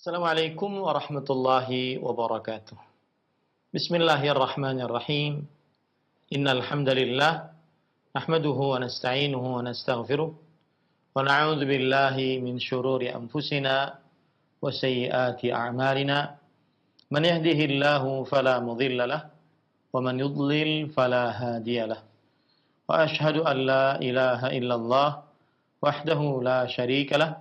Assalamualaikum warahmatullahi wabarakatuh. Bismillahirrahmanirrahim. Innal hamdalillah nahmaduhu wa nasta'inuhu wa nastaghfiruh wa na'udzu billahi min shururi anfusina wa sayyiati a'malina. Man yahdihillahu fala mudilla lahu wa man yudlil fala hadiya lahu. Wa ashhadu an la ilaha illallah wahdahu la syarika lahu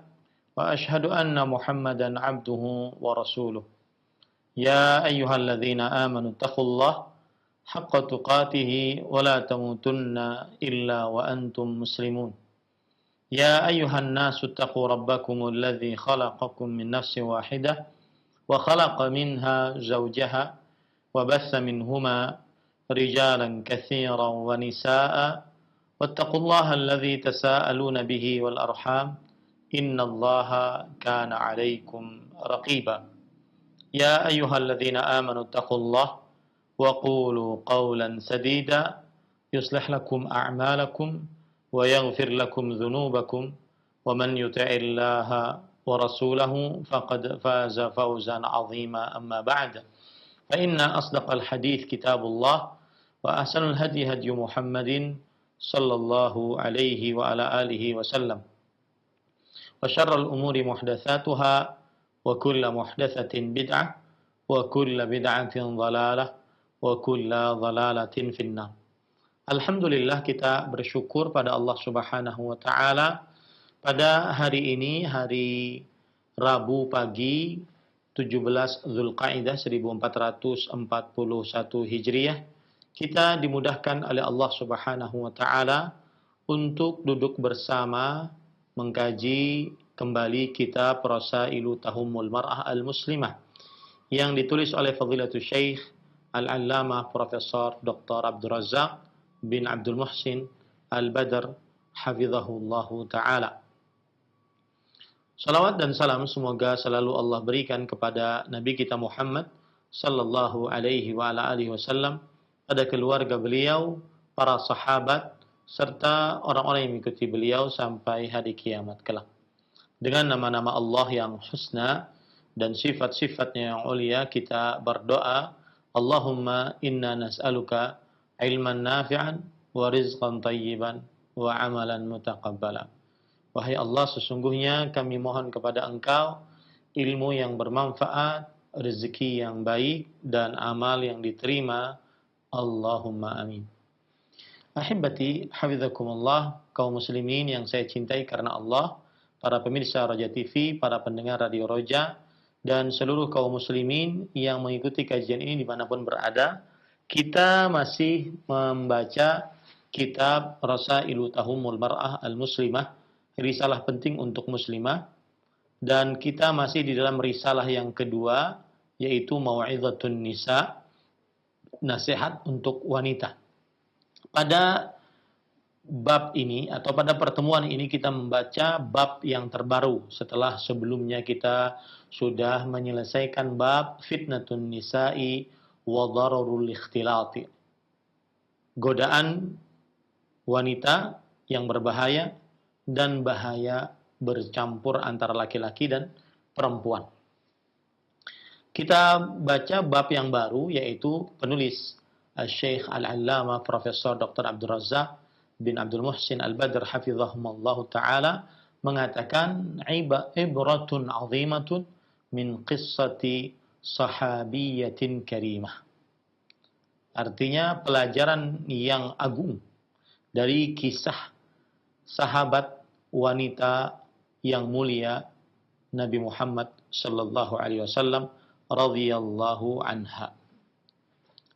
wa ashhadu anna Muhammadan abduhu wa rasuluh. Ya ayyuhalladzina amanu taqullaha haqqa tuqatih wa la tamutunna illa wa antum muslimun. Ya ayyuhan nasu taqu rabbakumul ladzi khalaqakum min nafsin wahidah wa khalaqa minha zawjaha wa bassa minhuma rijalan katsiran wa nisaa'a wattaqullaha alladzi tasaaluna bihi wal arham innallaha kana 'alaikum raqiba. Ya ayyuhalladzina amanu taqullaha wa qulu qawlan sadida yuslih lakum a'malakum wa yaghfir lakum dhunubakum wa man yuti'illaha wa rasulahu faqad faza fawzan 'azima amma ba'd. Fa inna asdaqal hadits kitabullah wa ahsanal hadi hadi Muhammadin sallallahu alaihi wa ala alihi wasallam. Wa syarrul umuri muhdatsatuha wa kullu muhdatsatin bid'ah wa kullu bid'atin dhalalah wa kullu dhalalatin finnar. Alhamdulillah, kita bersyukur pada Allah Subhanahu wa taala pada hari ini, hari Rabu pagi 17 Zulqa'dah 1441 Hijriah, kita dimudahkan oleh Allah Subhanahu wa taala untuk duduk bersama mengkaji kembali kitab Rasailu Tahumul Mar'ah Al-Muslimah yang ditulis oleh Fadilatul Syekh Al-Allamah Profesor Dr. Abdul Razzaq bin Abdul Muhsin Al-Badr hafizahullahu ta'ala. Salawat dan salam semoga selalu Allah berikan kepada Nabi kita Muhammad sallallahu alaihi wa ala alihi wasallam, pada keluarga beliau, para sahabat, serta orang-orang yang mengikuti beliau sampai hari kiamat kelak. Dengan nama-nama Allah yang husna dan sifat-sifatnya yang ulia, kita berdoa, Allahumma inna nas'aluka ilman nafi'an wa rizqan tayyiban wa amalan mutaqabbalan. Wahai Allah, sesungguhnya kami mohon kepada Engkau ilmu yang bermanfaat, rezeki yang baik, dan amal yang diterima. Allahumma amin. Ahibati hafizakumullah, kaum muslimin yang saya cintai karena Allah, para pemirsa Roja TV, para pendengar Radio Roja, dan seluruh kaum muslimin yang mengikuti kajian ini dimanapun berada, kita masih membaca kitab Rasailu Tahumul Mar'ah Al-Muslimah, risalah penting untuk muslimah, dan kita masih di dalam risalah yang kedua, yaitu Mau'izatun Nisa, nasihat untuk wanita. Pada bab ini atau pada pertemuan ini kita membaca bab yang terbaru setelah sebelumnya kita sudah menyelesaikan bab fitnatun nisa'i wa dararul ikhtilati. Godaan wanita yang berbahaya dan bahaya bercampur antara laki-laki dan perempuan. Kita baca bab yang baru, yaitu penulis Syekh Al-Allamah Profesor Dr. Abdul Razzaq bin Abdul Muhsin Al-Badr hafizahumullahu ta'ala mengatakan ibratun azimatun min qissati sahabiyatin karimah. Artinya pelajaran yang agung dari kisah sahabat wanita yang mulia Nabi Muhammad sallallahu alaihi wasallam radhiyallahu anha.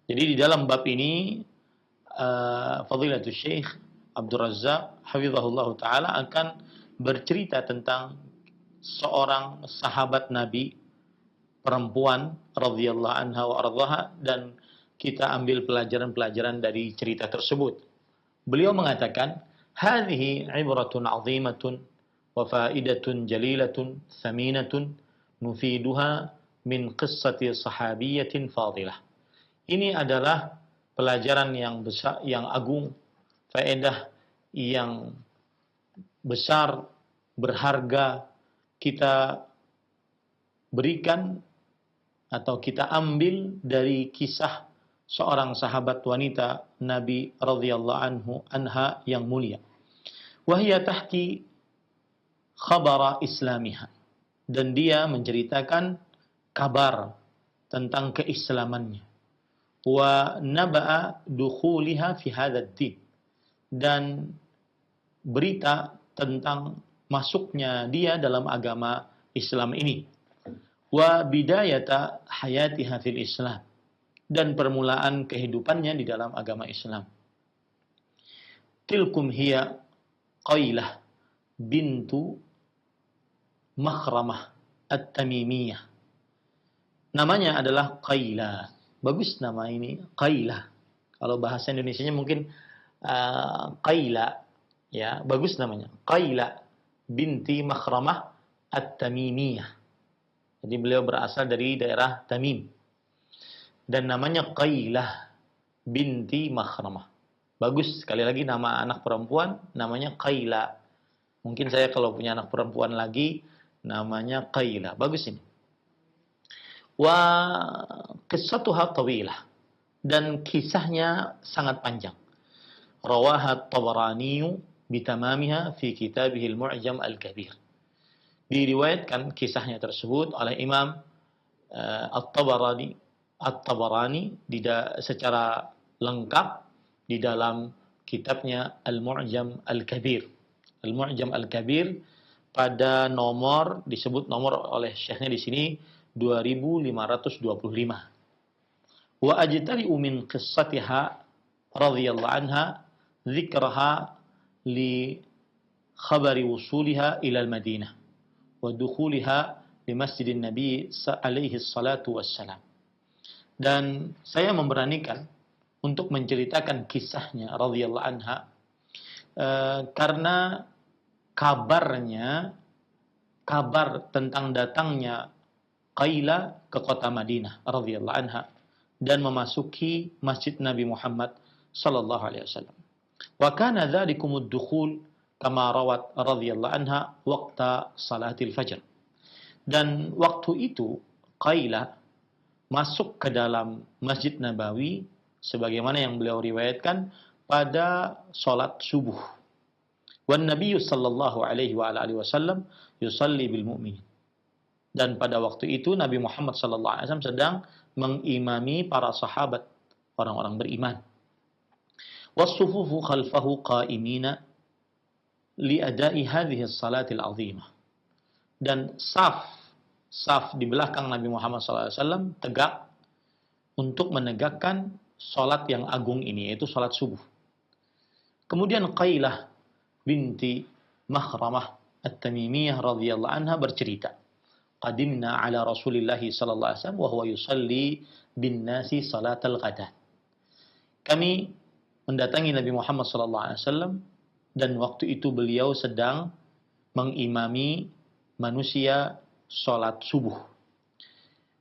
Jadi di dalam bab ini Fadilatul Syekh Abdul Razzaq hafizahullahu taala akan bercerita tentang seorang sahabat Nabi perempuan radhiyallahu anha wa ardhaha, dan kita ambil pelajaran-pelajaran dari cerita tersebut. Beliau mengatakan, hadhihi ibratun 'azimatun wa faidatun jalilatun thaminatun nufiduha min qissati sahabiyatin fadilah. Ini adalah pelajaran yang besar, yang agung, faedah yang besar, berharga. Kita berikan atau kita ambil dari kisah seorang sahabat wanita Nabi radhiyallahu anha yang mulia. Wahia tahki khabara islamiha, dan dia menceritakan kabar tentang keislamannya. Wa naba'a dukhuliha fi hadzal din, dan berita tentang masuknya dia dalam agama Islam ini. Wa bidayata hayatiha fil Islam, dan permulaan kehidupannya di dalam agama Islam. Tilkum hiya Qailah bintu Makhramah At-Tamimiyah. Namanya adalah Qailah. Bagus nama ini, Qailah. Kalau bahasa Indonesianya mungkin Qaila, ya, bagus namanya. Qaila binti Makhramah At-Tamimiyah. Jadi beliau berasal dari daerah Tamim. Dan namanya Qailah binti Makhramah. Bagus, sekali lagi nama anak perempuan namanya Qaila. Mungkin saya kalau punya anak perempuan lagi namanya Qaila. Bagus ini. Wa qissatuha tawilah, dan kisahnya sangat panjang. Rawaha Tabarani bitamamiha fi kitabihil Mu'jam al-Kabir. Diriwayatkan kisahnya tersebut oleh Imam At-Tabarani secara lengkap di dalam kitabnya Al-Mu'jam al-Kabir. Al-Mu'jam al-Kabir pada nomor, disebut nomor oleh syekhnya di sini 2525. Wa ajtari'u min qissatiha radhiyallahu anha dzikraha li khabari wusuliha ila al-Madinah wa dukhuliha li Masjidin Nabi alaihi salatu wassalam. Dan saya memberanikan untuk menceritakan kisahnya radhiyallahu anha karena kabar tentang datangnya Qaila ke kota Madinah radhiyallahu anha dan memasuki Masjid Nabi Muhammad sallallahu alaihi wasallam. Wa kana dzalikumud dukhul kama rawat radhiyallahu anha waqta salatil fajr. Dan waktu itu Qaila masuk ke dalam Masjid Nabawi sebagaimana yang beliau riwayatkan pada salat subuh. Wan Nabi sallallahu alaihi wa alihi wasallam yusalli bil mu'minin. Dan pada waktu itu Nabi Muhammad SAW sedang mengimami para sahabat, orang-orang beriman. Wassufufu khalfahu qa'imina li'ada'i hadhihi as-salatil 'azimah. Dan saf di belakang Nabi Muhammad SAW tegak untuk menegakkan salat yang agung ini, yaitu salat subuh. Kemudian Qailah binti Makhramah At-Tamimiyah radhiyallahu anha bercerita, qadimna ala Rasulillah sallallahu alaihi wasallam wa huwa yusalli bin nasi salatal ghada. Kami mendatangi Nabi Muhammad sallallahu alaihi wasallam dan waktu itu beliau sedang mengimami manusia salat subuh.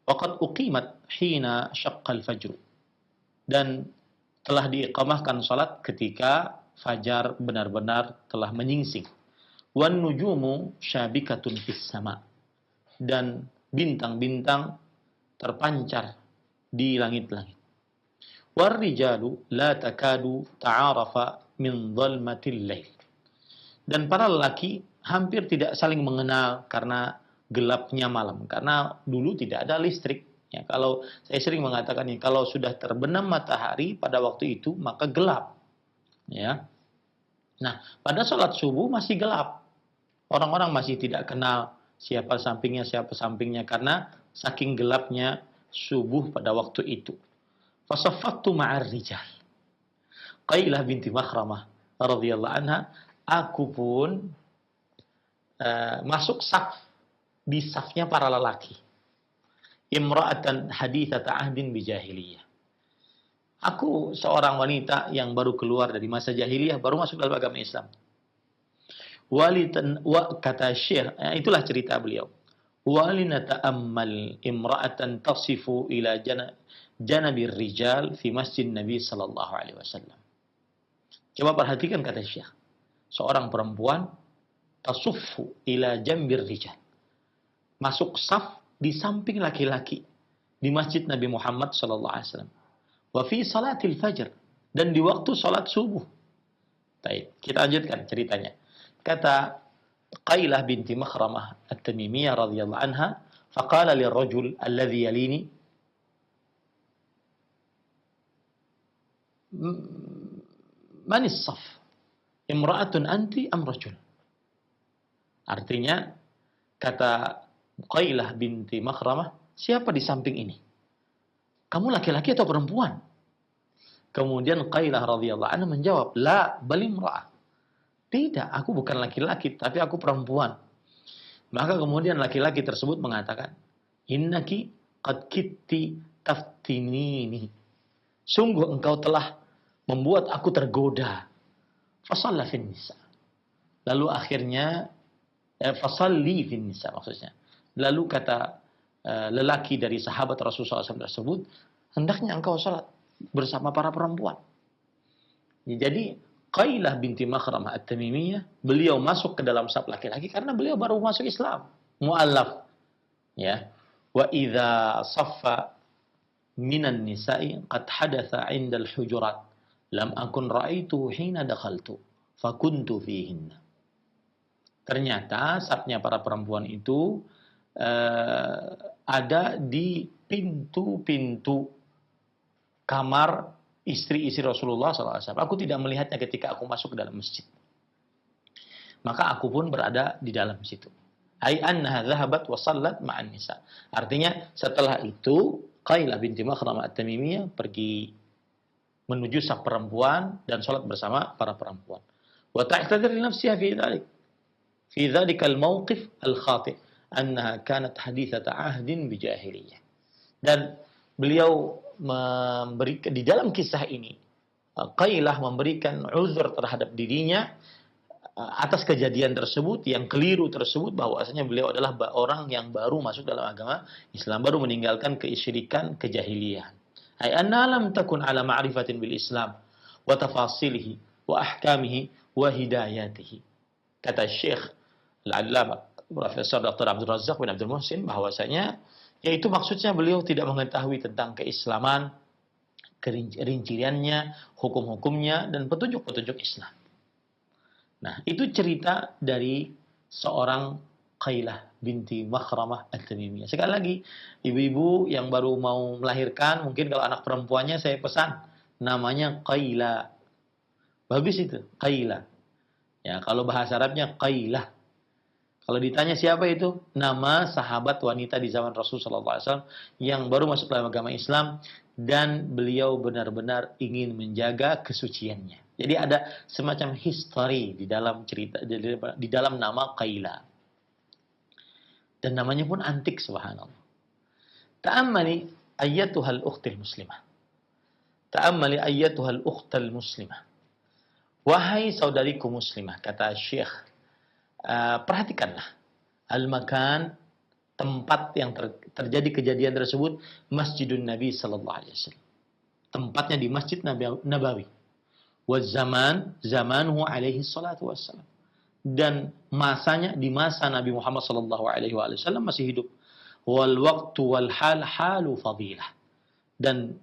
Waqad uqimat hina syaqqal fajr. Dan telah diiqamahkan salat ketika fajar benar-benar telah menyingsing. Wan nujumu syabikatun fis sama. Dan bintang-bintang terpancar di langit-langit. War rijalu la takadu ta'arafa min dhalmatil lail. Dan para lelaki hampir tidak saling mengenal karena gelapnya malam, karena dulu tidak ada listrik. Ya, kalau saya sering mengatakan ini, kalau sudah terbenam matahari pada waktu itu maka gelap. Ya. Nah, pada sholat subuh masih gelap. Orang-orang masih tidak kenal siapa sampingnya karena saking gelapnya subuh pada waktu itu. Fasaffatu ma'ar rijal. Qailah binti Makhramah radhiyallahu anha, aku pun masuk saf di safnya para lelaki. Imra'atan hadithata ahdin bijahiliyah. Aku seorang wanita yang baru keluar dari masa jahiliyah, baru masuk dalam agama Islam. Kata Syekh, itulah cerita beliau. Walinata'ammal imra'atan tasifu ila janabir rijal fi masjid Nabi sallallahu alaihi wasallam. Coba perhatikan kata Syekh. Seorang perempuan tasuffu ila jambir rijal. Masuk saf di samping laki-laki di masjid Nabi Muhammad sallallahu alaihi wasallam. Wa fi salatil fajr, dan di waktu salat subuh. Baik, kita lanjutkan ceritanya. Kata Qailah binti Makhramah At-Tamimiyah radhiyallahu anha, faqala lirrajul alladhi yalini, manis saf? Imra'atun anti am rajul? Artinya, kata Qailah binti Makhramah, siapa di samping ini? Kamu laki-laki atau perempuan? Kemudian Qailah radhiyallahu anha menjawab, la bal imra'ah. Tidak, aku bukan laki-laki, tapi aku perempuan. Maka kemudian laki-laki tersebut mengatakan, innaki qad kitti taftinini. Sungguh engkau telah membuat aku tergoda. Fasalla fin nisa. Lalu akhirnya fasalli fin nisa maksudnya. Lalu kata lelaki dari sahabat Rasulullah SAW tersebut, hendaknya engkau salat bersama para perempuan. Jadi Qailah binti Makhramah At-Tamimiyah, beliau masuk ke dalam saf laki-laki karena beliau baru masuk Islam, mu'allaf. Ya. Wa idza saffa minan nisa'i qad hadatha 'inda al-hujurat lam akun ra'aitu hina dakhaltu fakuntu fihinna. Ternyata safnya para perempuan itu ada di pintu-pintu kamar istri-istri Rasulullah SAW. Aku tidak melihatnya ketika aku masuk ke dalam masjid. Maka aku pun berada di dalam situ. Ai annaha dhahabat wa sallat ma'an nisa. Artinya setelah itu Qailah binti Makhramah At-Tamimiyah pergi menuju saf perempuan dan salat bersama para perempuan. Wa ta'tadir li nafsiha fi dhalik. Fi dzalikal mawqif al-khati' annaha kanat hadithata ahdin bi jahiliyah. Dan beliau memberikan di dalam kisah ini, Qailah memberikan uzur terhadap dirinya atas kejadian tersebut, yang keliru tersebut, bahwasanya beliau adalah orang yang baru masuk dalam agama Islam, baru meninggalkan kesyirikan, kejahilian. Ai anna lam takun ala ma'rifatin bil Islam wa tafasilihi wa ahkamihi wa hidayatihi. Kata Syekh Al-Allamah Profesor Dr. Abdul Razak bin Abdul Muhsin, bahwasanya yaitu maksudnya beliau tidak mengetahui tentang keislaman, kerinciannya, hukum-hukumnya, dan petunjuk-petunjuk Islam. Nah, itu cerita dari seorang Qailah binti Makhramah At-Tamimiyah. Sekali lagi, ibu-ibu yang baru mau melahirkan, mungkin kalau anak perempuannya saya pesan, namanya Qailah. Bagus itu, Qailah. Ya, kalau bahasa Arabnya Qailah. Kalau ditanya siapa itu? Nama sahabat wanita di zaman Rasulullah SAW yang baru masuk dalam agama Islam, dan beliau benar-benar ingin menjaga kesuciannya. Jadi ada semacam history di dalam cerita, di dalam nama Qailah. Dan namanya pun antik, subhanallah. Ta'ammali ayyatuhal ukhtil muslimah. Ta'ammali ayyatuhal ukhtal muslimah. Wahai saudariku muslimah, kata Syekh, perhatikanlah al-makan, tempat yang terjadi kejadian tersebut, Masjidun Nabi sallallahu alaihi wasallam. Tempatnya di Masjid Nabawi. Wa zaman zamanuhu alaihi salatu wassalam. Dan masanya di masa Nabi Muhammad sallallahu alaihi wasallam masih hidup. Wal waqtu wal hal halu fadilah. Dan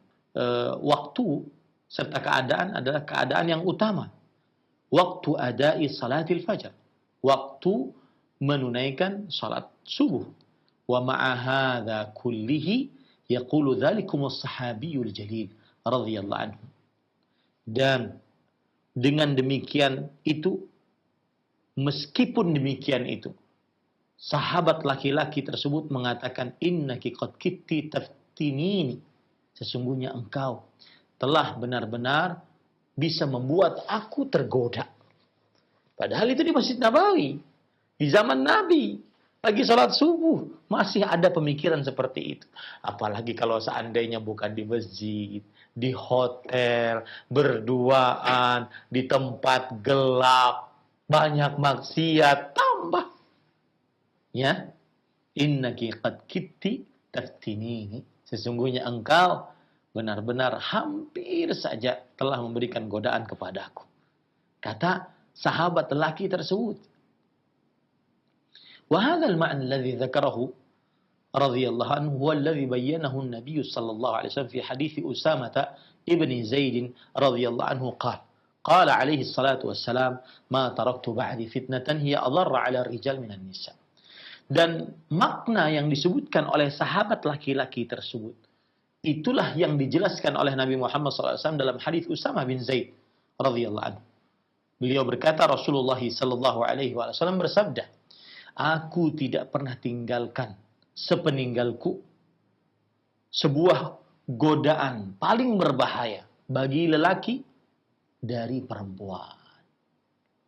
waktu serta keadaan adalah keadaan yang utama. Waktu adai salatil fajar. Waktu menunaikan salat subuh. Wa ma'a hadza kullihi yaqulu dzalikumus sahabiyul jalil radhiyallahu anhu. Dan dengan demikian itu, meskipun demikian itu, sahabat laki-laki tersebut mengatakan, innaki qad kitti taftinini. Sesungguhnya engkau telah benar-benar bisa membuat aku tergoda. Padahal itu di Masjid Nabawi, di zaman Nabi, lagi sholat subuh, masih ada pemikiran seperti itu. Apalagi kalau seandainya bukan di masjid, di hotel, berduaan, di tempat gelap, banyak maksiat, tambah. Ya, innaki qad kitti taftinini. Sesungguhnya engkau benar-benar hampir saja telah memberikan godaan kepadaku. Kata sahabat lelaki tersebut. Wa hadzal ma'na alladhi dzakarahu radhiyallahu anhu huwa alladhi bayyanahu an-nabiy sallallahu alaihi wasallam fi hadits Usamah ibn Zaid radhiyallahu anhu qala alaihi salatu wassalam ma taraktu ba'di fitnatan hiya adarra 'ala ar-rijal minan nisa. Dan makna yang disebutkan oleh sahabat laki-laki tersebut, itulah yang dijelaskan oleh Nabi Muhammad SAW dalam hadis Usamah bin Zaid radhiyallahu anhu. Beliau berkata, Rasulullah sallallahu alaihi wasallam bersabda, aku tidak pernah tinggalkan sepeninggalku sebuah godaan paling berbahaya bagi lelaki dari perempuan.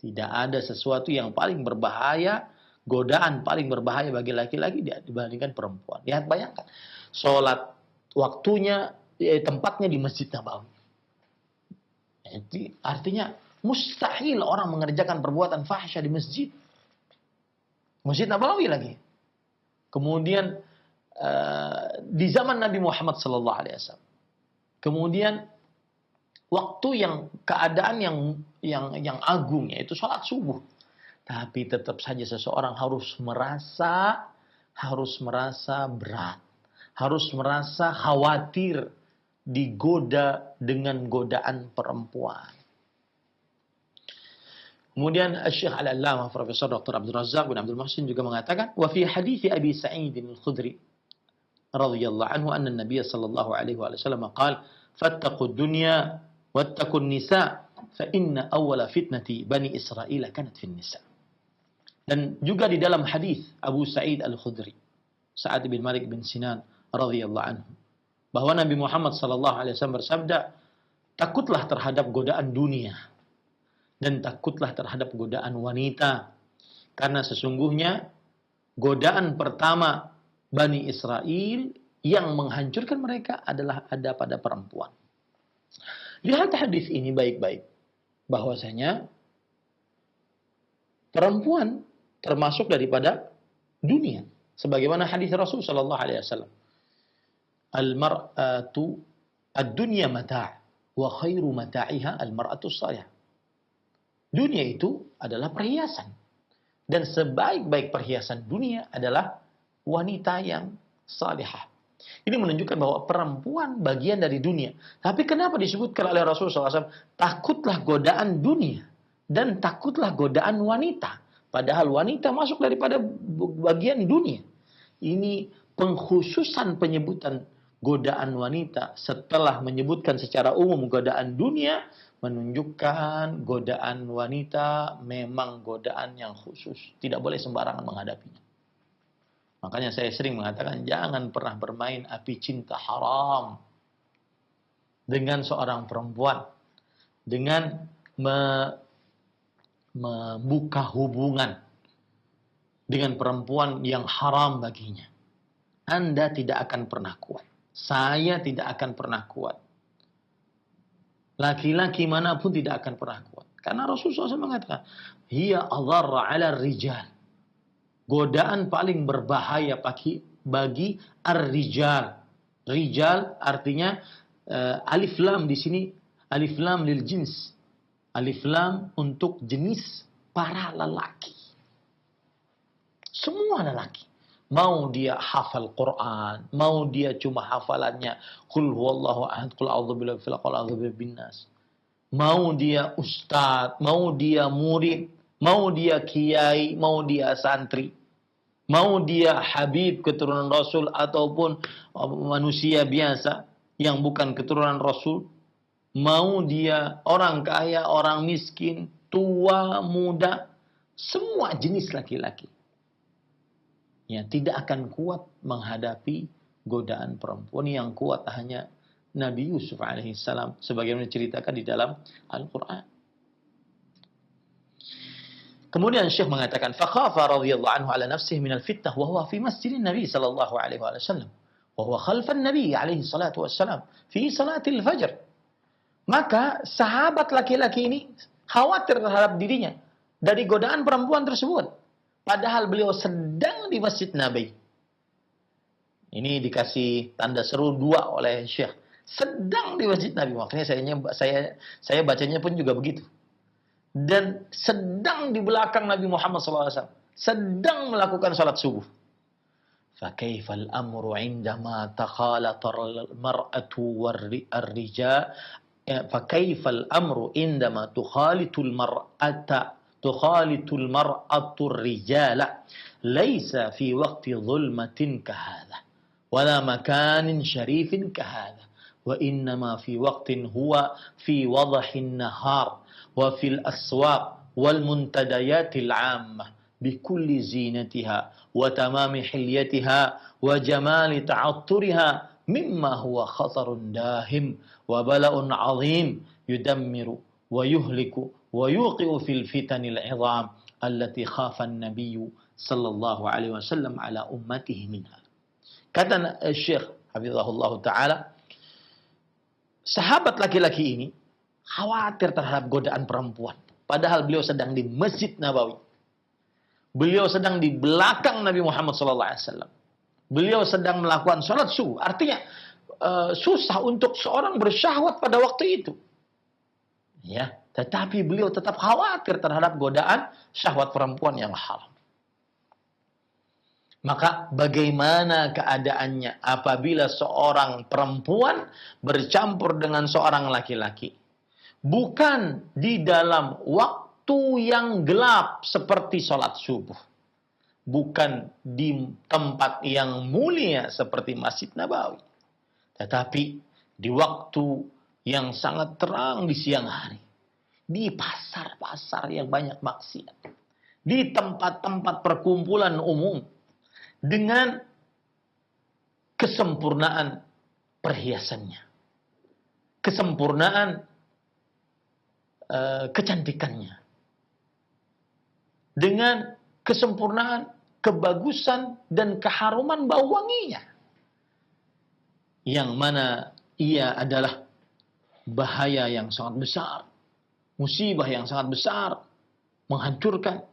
Tidak ada sesuatu yang paling berbahaya, godaan paling berbahaya bagi laki-laki dibandingkan perempuan. Lihat, bayangkan, sholat waktunya, tempatnya di Masjid Nabawi. Jadi artinya mustahil orang mengerjakan perbuatan fahsyah di masjid. Masjid Nabawi lagi. Kemudian di zaman Nabi Muhammad sallallahu alaihi wasallam. Kemudian waktu yang keadaan yang agung, yaitu sholat subuh. Tapi tetap saja seseorang harus merasa berat, harus merasa khawatir digoda dengan godaan perempuan. Kemudian Syekh Al-Allamah Profesor Dr. Abdul Razzaq bin Abdul Muhsin juga mengatakan, wa fi hadits Abi Sa'id Al-Khudri radhiyallahu anhu anna Nabiy sallallahu alaihi wasallam qala fattaqud dunya wattaqun nisa fa inna awwala fitnati bani Israil kanat fin nisa. Dan juga di dalam hadis Abu Sa'id Al-Khudri, Sa'ad bin Malik bin Sinan radhiyallahu anhu, bahwa Nabi Muhammad sallallahu alaihi wasallam bersabda, takutlah terhadap godaan dunia dan takutlah terhadap godaan wanita, karena sesungguhnya godaan pertama Bani Israel yang menghancurkan mereka adalah ada pada perempuan. Lihat hadis ini baik-baik, bahwasanya perempuan termasuk daripada dunia, sebagaimana hadis Rasul sallallahu alaihi wasallam, al-mar'atu ad-dunya mata' wa khairu mata'iha al-mar'atu salihah. Dunia itu adalah perhiasan, dan sebaik-baik perhiasan dunia adalah wanita yang salihah. Ini menunjukkan bahwa perempuan bagian dari dunia. Tapi kenapa disebutkan oleh Rasulullah SAW, takutlah godaan dunia dan takutlah godaan wanita, padahal wanita masuk daripada bagian dunia. Ini pengkhususan penyebutan godaan wanita setelah menyebutkan secara umum godaan dunia, menunjukkan godaan wanita memang godaan yang khusus, tidak boleh sembarangan menghadapinya. Makanya saya sering mengatakan, jangan pernah bermain api cinta haram dengan seorang perempuan, dengan membuka hubungan dengan perempuan yang haram baginya. Anda tidak akan pernah kuat. Saya tidak akan pernah kuat. Laki-laki manapun tidak akan pernah kuat. Karena Rasulullah SAW mengatakan, hiya adharra 'ala rijal. Godaan paling berbahaya bagi ar-rijal. Rijal artinya alif lam di sini, alif lam lil jins. Alif lam untuk jenis para lelaki. Semua lelaki. Mau dia hafal Quran, mau dia cuma hafalannya qul huwallahu ahad, qul a'udzu billahi falaq, qul a'udzu birabbin nas. Mau dia ustaz, mau dia murid, mau dia kiai, mau dia santri, mau dia habib keturunan Rasul ataupun manusia biasa yang bukan keturunan Rasul, mau dia orang kaya, orang miskin, tua, muda, semua jenis laki-laki, ya, tidak akan kuat menghadapi godaan perempuan. Yang kuat hanya Nabi Yusuf alaihissalam, sebagaimana diceritakan di dalam Al-Quran. Kemudian Syekh mengatakan, fakhafa radhiyallahu anhu ala nafsihi minal fitnah wa huwa fi masjidin Nabi sallallahu alaihi wasallam wa huwa khalfan Nabi alaihi salatu wassalam fi salatil fajr. Maka sahabat laki-laki ini khawatir terhadap dirinya dari godaan perempuan tersebut, padahal beliau sedang di Masjid Nabi. Ini dikasih tanda seru dua oleh Syekh. Sedang di Masjid Nabi. Makanya saya bacanya pun juga begitu. Dan sedang di belakang Nabi Muhammad SAW. Sedang melakukan salat subuh. فكيف الأمر عندما تخالط المرأة والرجال فكيف الأمر عندما تخالط المرأة الرجال ليس في وقت ظلمة كهذا ولا مكان شريف كهذا وإنما في وقت هو في وضح النهار وفي الأسواق والمنتديات العامة بكل زينتها وتمام حليتها وجمال تعطرها مما هو خطر داهم وبلاء عظيم يدمر ويهلك ويوقع في الفتن العظام التي خاف النبي صلى الله عليه وسلم على أمته منها. Kata Syekh Hafizahullah Ta'ala, sahabat laki-laki ini khawatir terhadap godaan perempuan. Padahal beliau sedang di Masjid Nabawi. Beliau sedang di belakang Nabi Muhammad SAW. Beliau sedang melakukan sholat subuh. Artinya susah untuk seorang bersyahwat pada waktu itu. Ya, tetapi beliau tetap khawatir terhadap godaan syahwat perempuan yang haram. Maka bagaimana keadaannya apabila seorang perempuan bercampur dengan seorang laki-laki? Bukan di dalam waktu yang gelap seperti sholat subuh. Bukan di tempat yang mulia seperti Masjid Nabawi. Tetapi di waktu yang sangat terang di siang hari. Di pasar-pasar yang banyak maksiat. Di tempat-tempat perkumpulan umum. Dengan kesempurnaan perhiasannya. Kesempurnaan kecantikannya. Dengan kesempurnaan kebagusan dan keharuman bau wanginya. Yang mana ia adalah bahaya yang sangat besar. Musibah yang sangat besar. Menghancurkan,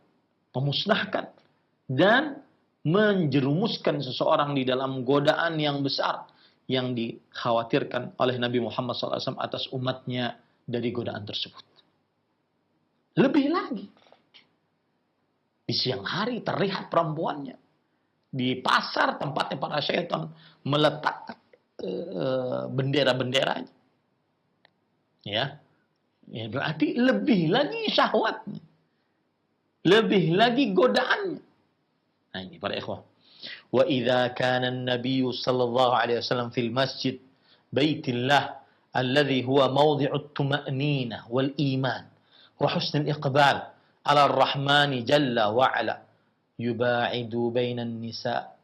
memusnahkan. Dan menjerumuskan seseorang di dalam godaan yang besar yang dikhawatirkan oleh Nabi Muhammad SAW atas umatnya dari godaan tersebut. Lebih lagi, di siang hari terlihat perempuannya di pasar tempatnya para syaitan meletakkan bendera-benderanya. Ya, berarti lebih lagi syahwatnya, lebih lagi godaannya. Nah ini para ikhwah. Wa idza kana an-nabiy sallallahu alaihi wasallam fil masjid baitillah alladhi huwa mawdhi'u at-tuma'ninah wal iman wa husn al-iqbal ala ar-rahman jalla wa ala yuba'idu bainan nisa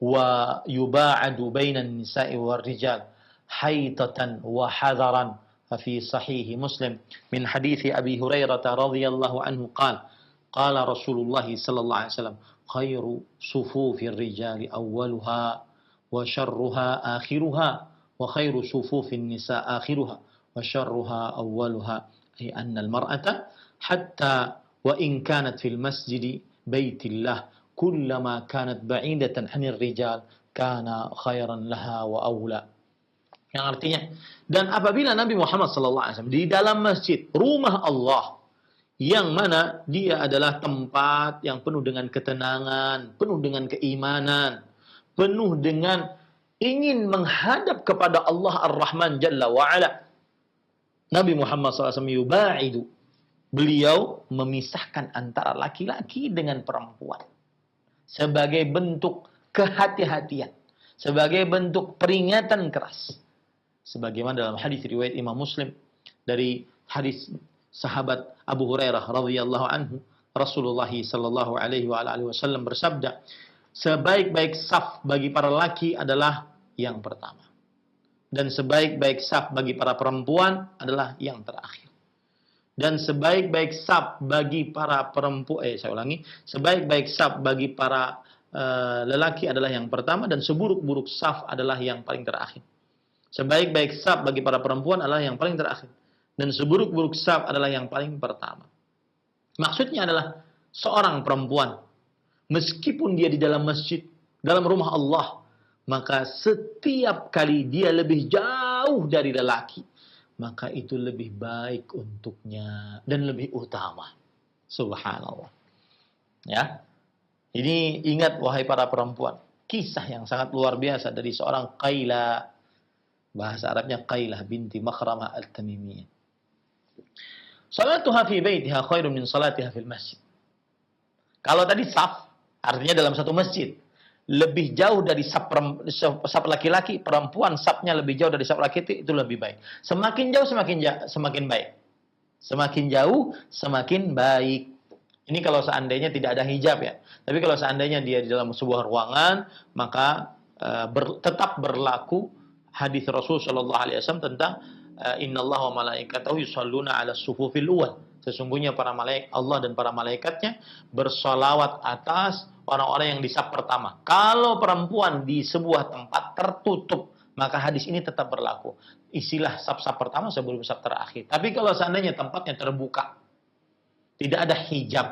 wa yuba'adu bainan nisa'i war rijal haytatan wa hadaran fi sahih Muslim min hadits Abi Hurairah radhiyallahu anhu qala Rasulullah sallallahu alaihi wasallam khairu sufufir rijali awwaluha wa syarruha akhiruha wa khairu sufufin nisa akhiruha wa syarruha awwaluha ay anna al-mar'ata hatta wa in kanat fil masjidi baitillah kullama kanat ba'idatan 'anil rijal kana khairan laha wa awla. Yang artinya, dan apabila Nabi Muhammad SAW di dalam masjid rumah Allah yang mana dia adalah tempat yang penuh dengan ketenangan, penuh dengan keimanan, penuh dengan ingin menghadap kepada Allah Ar-Rahman Jalla wa'ala. Nabi Muhammad SAW yuba'idu. Beliau memisahkan antara laki-laki dengan perempuan. Sebagai bentuk kehati-hatian. Sebagai bentuk peringatan keras. Sebagaimana dalam hadis riwayat Imam Muslim. Dari hadis sahabat Abu Hurairah radhiyallahu anhu, Rasulullah sallallahu alaihi wasallam bersabda, sebaik-baik saf bagi para laki adalah yang pertama, dan sebaik-baik saf bagi para perempuan adalah yang terakhir. Dan sebaik-baik saf bagi para perempuan, sebaik-baik saf bagi para lelaki adalah yang pertama, dan seburuk-buruk saf adalah yang paling terakhir. Sebaik-baik saf bagi para perempuan adalah yang paling terakhir. Dan seburuk-buruk saf adalah yang paling pertama. Maksudnya adalah seorang perempuan, meskipun dia di dalam masjid, dalam rumah Allah, maka setiap kali dia lebih jauh dari lelaki, maka itu lebih baik untuknya dan lebih utama. Subhanallah. Ya, ini ingat wahai para perempuan, kisah yang sangat luar biasa dari seorang Qaila, bahasa Arabnya Qailah binti Makhramah Al-Tamimiyah. Salatuha fi baitiha khairun min salatiha fil masjid. Kalau tadi saf, artinya dalam satu masjid, lebih jauh dari saf laki-laki, perempuan safnya lebih jauh dari saf laki-laki, itu lebih baik. Semakin jauh semakin baik. Semakin jauh semakin baik. Ini kalau seandainya tidak ada hijab ya. Tapi kalau seandainya dia di dalam sebuah ruangan, maka tetap berlaku hadis Rasul Shallallahu Alaihi Wasallam tentang Innallaha wa malaikatahu yusholluna ala sufufil awwal. Sesungguhnya para malaikat Allah dan para malaikatnya bersolawat atas orang-orang yang di saf pertama. Kalau perempuan di sebuah tempat tertutup, maka hadis ini tetap berlaku. Isilah saf-saf pertama sebelum saf terakhir. Tapi kalau seandainya tempatnya terbuka, tidak ada hijab,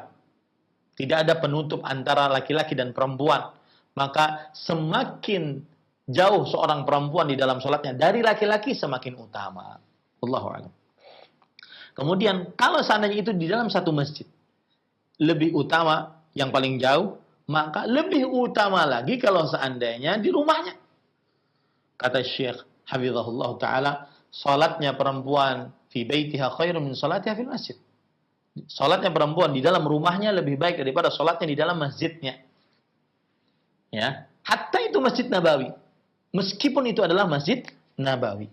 tidak ada penutup antara laki-laki dan perempuan, maka semakin jauh seorang perempuan di dalam sholatnya dari laki-laki semakin utama. Allahu a'lam. Kemudian kalau seandainya itu di dalam satu masjid, lebih utama yang paling jauh, maka lebih utama lagi kalau seandainya di rumahnya. Kata Syekh Hafizahullah Ta'ala, sholatnya perempuan fi baitiha khairun min sholatiha fil masjid. Salatnya perempuan di dalam rumahnya lebih baik daripada salatnya di dalam masjidnya. Ya, hatta itu Masjid Nabawi. Meskipun itu adalah Masjid Nabawi.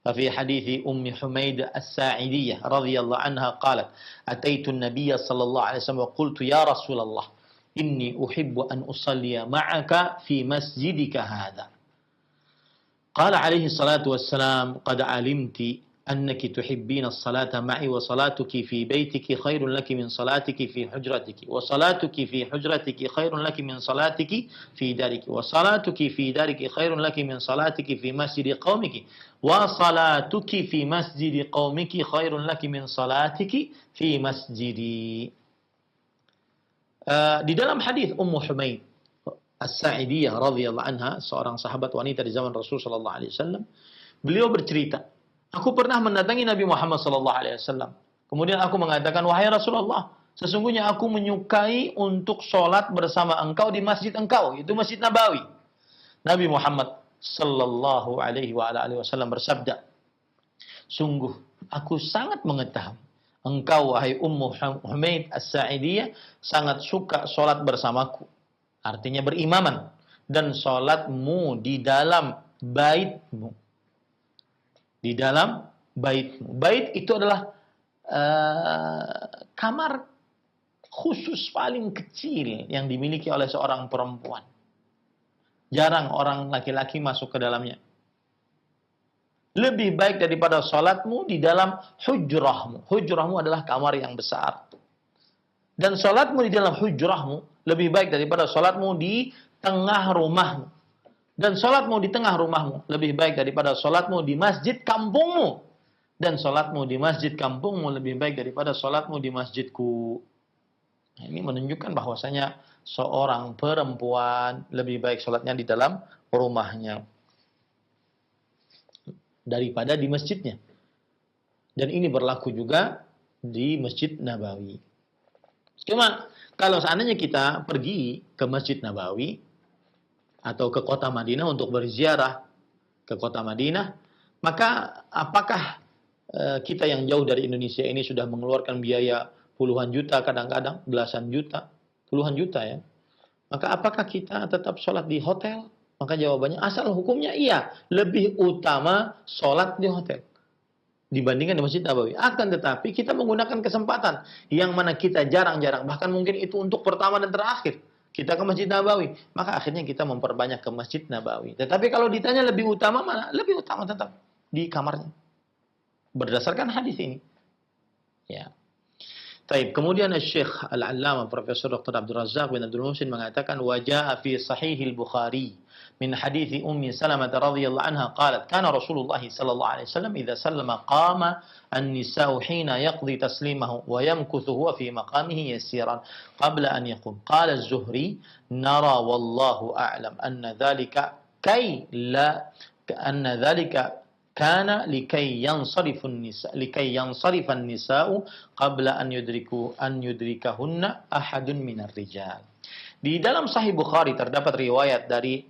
Fi hadits Ummi Humaid As-Sa'idiyah radhiyallahu anha qalat, "Ataitu an-nabiy sallallahu alaihi wasallam wa qultu ya Rasulullah, inni uhibbu an usalliya ma'aka fi masjidika hadha." Qala alaihi salatu wassalam, "Qad alimti أنك تحبين الصلاة معي وصلاتك في بيتك خير لك من صلاتك في حجرتك وصلاتك في حجرتك خير لك من صلاتك في دارك وصلاتك في دارك خير لك من صلاتك في مسجد قومك وصلاتك في مسجد قومك خير لك من صلاتك في مسجدي." Di dalam hadis Ummu Humaid As-Sa'idiyah radhiyallahu anha, seorang sahabat wanita di zaman Rasul sallallahu alaihi wasallam, beliau bercerita, "Aku pernah mendatangi Nabi Muhammad SAW. Kemudian aku mengatakan, wahai Rasulullah, sesungguhnya aku menyukai untuk sholat bersama engkau di masjid engkau, itu Masjid Nabawi." Nabi Muhammad Sallallahu Alaihi Wasallam bersabda, "Sungguh, aku sangat mengetahui engkau, wahai Ummu Humaid As-Sa'idiyah, sangat suka sholat bersamaku." Artinya berimaman. Dan sholatmu di dalam baitmu. Di dalam baitmu. Bait itu adalah kamar khusus paling kecil yang dimiliki oleh seorang perempuan. Jarang orang laki-laki masuk ke dalamnya. Lebih baik daripada sholatmu di dalam hujrahmu. Hujrahmu adalah kamar yang besar. Dan sholatmu di dalam hujrahmu lebih baik daripada sholatmu di tengah rumahmu. Dan sholatmu di tengah rumahmu lebih baik daripada sholatmu di masjid kampungmu. Dan sholatmu di masjid kampungmu lebih baik daripada sholatmu di masjidku. Nah, ini menunjukkan bahwasanya seorang perempuan lebih baik sholatnya di dalam rumahnya daripada di masjidnya. Dan ini berlaku juga di Masjid Nabawi. Cuma kalau seandainya kita pergi ke Masjid Nabawi atau ke kota Madinah untuk berziarah ke kota Madinah, maka apakah kita yang jauh dari Indonesia ini sudah mengeluarkan biaya puluhan juta, kadang-kadang belasan juta, puluhan juta ya, maka apakah kita tetap sholat di hotel? Maka jawabannya asal hukumnya iya, lebih utama sholat di hotel dibandingkan di Masjid Nabawi. Akan tetapi kita menggunakan kesempatan yang mana kita jarang-jarang, bahkan mungkin itu untuk pertama dan terakhir kita ke Masjid Nabawi, maka akhirnya kita memperbanyak ke Masjid Nabawi. Tetapi kalau ditanya lebih utama mana? Lebih utama tetap di kamarnya. Berdasarkan hadis ini. Ya. Taib. Kemudian Syekh Al-Allamah Profesor Dr. Abdul Razak bin Abdul Muhsin mengatakan, "Waja'a fi Sahih Al-Bukhari min hadits Ummi Salamah radhiyallahu anha qalat, kana Rasulullah sallallahu alaihi wasallam idza sallama qama an-nisa'u hina yaqdi taslimahu wa yamkuthu huwa fi maqamihi yasiran qabla an yaqum." Qala Az-Zuhri, "Nara wallahu a'lam anna dhalika kana likay yansarifu an-nisa'u qabla an yudrikahunna ahadun minar rijal." Di dalam Sahih Bukhari terdapat riwayat dari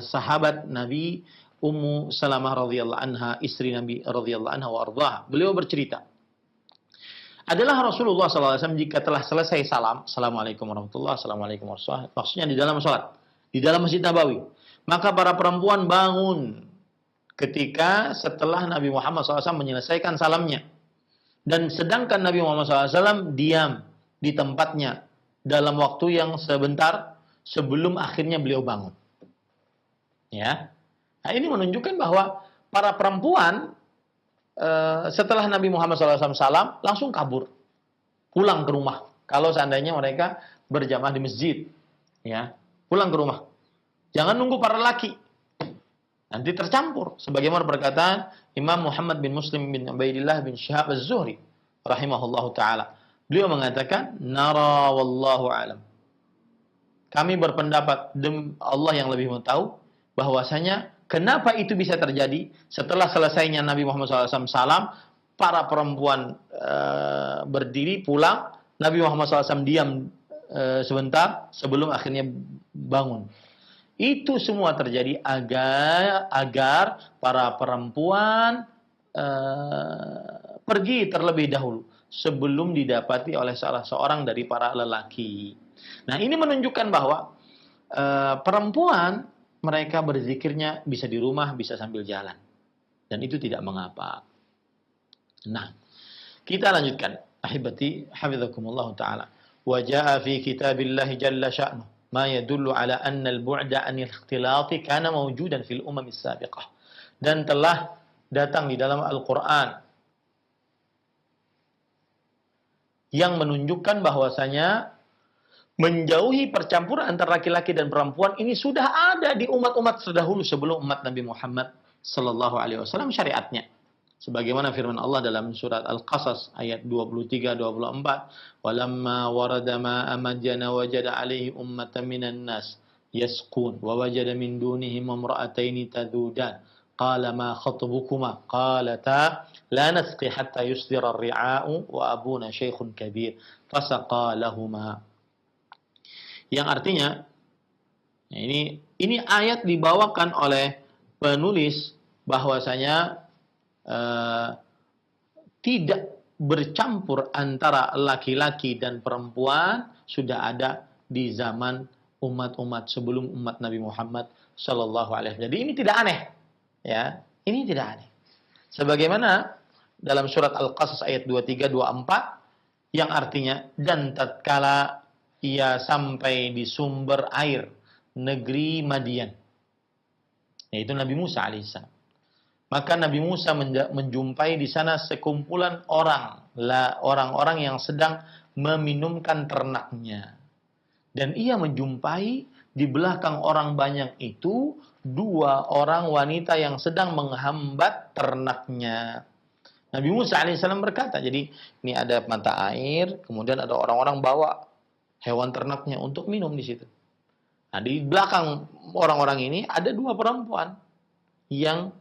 sahabat Nabi Ummu Salamah radhiyallahu anha, istri Nabi radhiyallahu anha wa ardhaha. Beliau bercerita, adalah Rasulullah SAW jika telah selesai salam, Assalamualaikum warahmatullahi, Assalamualaikum warahmatullahi, maksudnya di dalam sholat, di dalam Masjid Nabawi, maka para perempuan bangun ketika setelah Nabi Muhammad SAW menyelesaikan salamnya. Dan sedangkan Nabi Muhammad SAW diam di tempatnya dalam waktu yang sebentar sebelum akhirnya beliau bangun. Ya, nah, ini menunjukkan bahwa para perempuan setelah Nabi Muhammad SAW salam, langsung kabur, pulang ke rumah. Kalau seandainya mereka berjamaah di masjid, ya, pulang ke rumah. Jangan nunggu para laki, nanti tercampur. Sebagaimana perkataan Imam Muhammad bin Muslim bin Ubaidillah bin Syihab Az-Zuhri, rahimahullahu taala. Beliau mengatakan, nara wallahu alam. Kami berpendapat, Allah yang lebih tahu, bahwasanya kenapa itu bisa terjadi setelah selesainya Nabi Muhammad SAW salam, para perempuan berdiri pulang, Nabi Muhammad SAW diam sebentar sebelum akhirnya bangun. Itu semua terjadi agar para perempuan pergi terlebih dahulu sebelum didapati oleh salah seorang dari para lelaki. Nah, ini menunjukkan bahwa perempuan mereka berzikirnya bisa di rumah, bisa sambil jalan. Dan itu tidak mengapa. Nah, kita lanjutkan. Ahibati, hafizakumullah ta'ala. Wa ja'a fi kitabillahi jalla sya'nuh ma yadullu ala anna al-bu'da anil ikhtilati kana mawjudan fil umam as-sabiqah. Dan telah datang di dalam Al-Quran yang menunjukkan bahwasanya menjauhi percampuran antara laki-laki dan perempuan ini sudah ada di umat-umat terdahulu sebelum umat Nabi Muhammad sallallahu alaihi wasallam syariatnya. Sebagaimana firman Allah dalam surat Al-Qasas ayat 23-24, "Walamma warada ma'a Madyana wajada 'alaihi ummatan minan nas yasqun wa wajada min dunihim imra'ataini tadudan. Qala ma khatbukuma? Qalata la nasqi hatta yusdira ar-ri'a'u wa abuna shaykhun kabir fasaqa lahumā." Yang artinya, ini ayat dibawakan oleh penulis bahwasanya tidak bercampur antara laki-laki dan perempuan sudah ada di zaman umat-umat sebelum umat Nabi Muhammad Sallallahu Alaihi Wasallam. Jadi ini tidak aneh, ya, ini tidak aneh. Sebagaimana dalam surat Al-Qasas ayat 23-24 yang artinya, dan tatkala ia sampai di sumber air negeri Madian, yaitu Nabi Musa alaihissalam. Maka Nabi Musa menjumpai di sana sekumpulan orang-orang yang sedang meminumkan ternaknya. Dan ia menjumpai di belakang orang banyak itu 2 orang wanita yang sedang menghambat ternaknya. Nabi Musa alaihissalam berkata, jadi ini ada mata air, kemudian ada orang-orang bawa hewan ternaknya untuk minum di situ. Nah, di belakang orang-orang ini ada 2 perempuan yang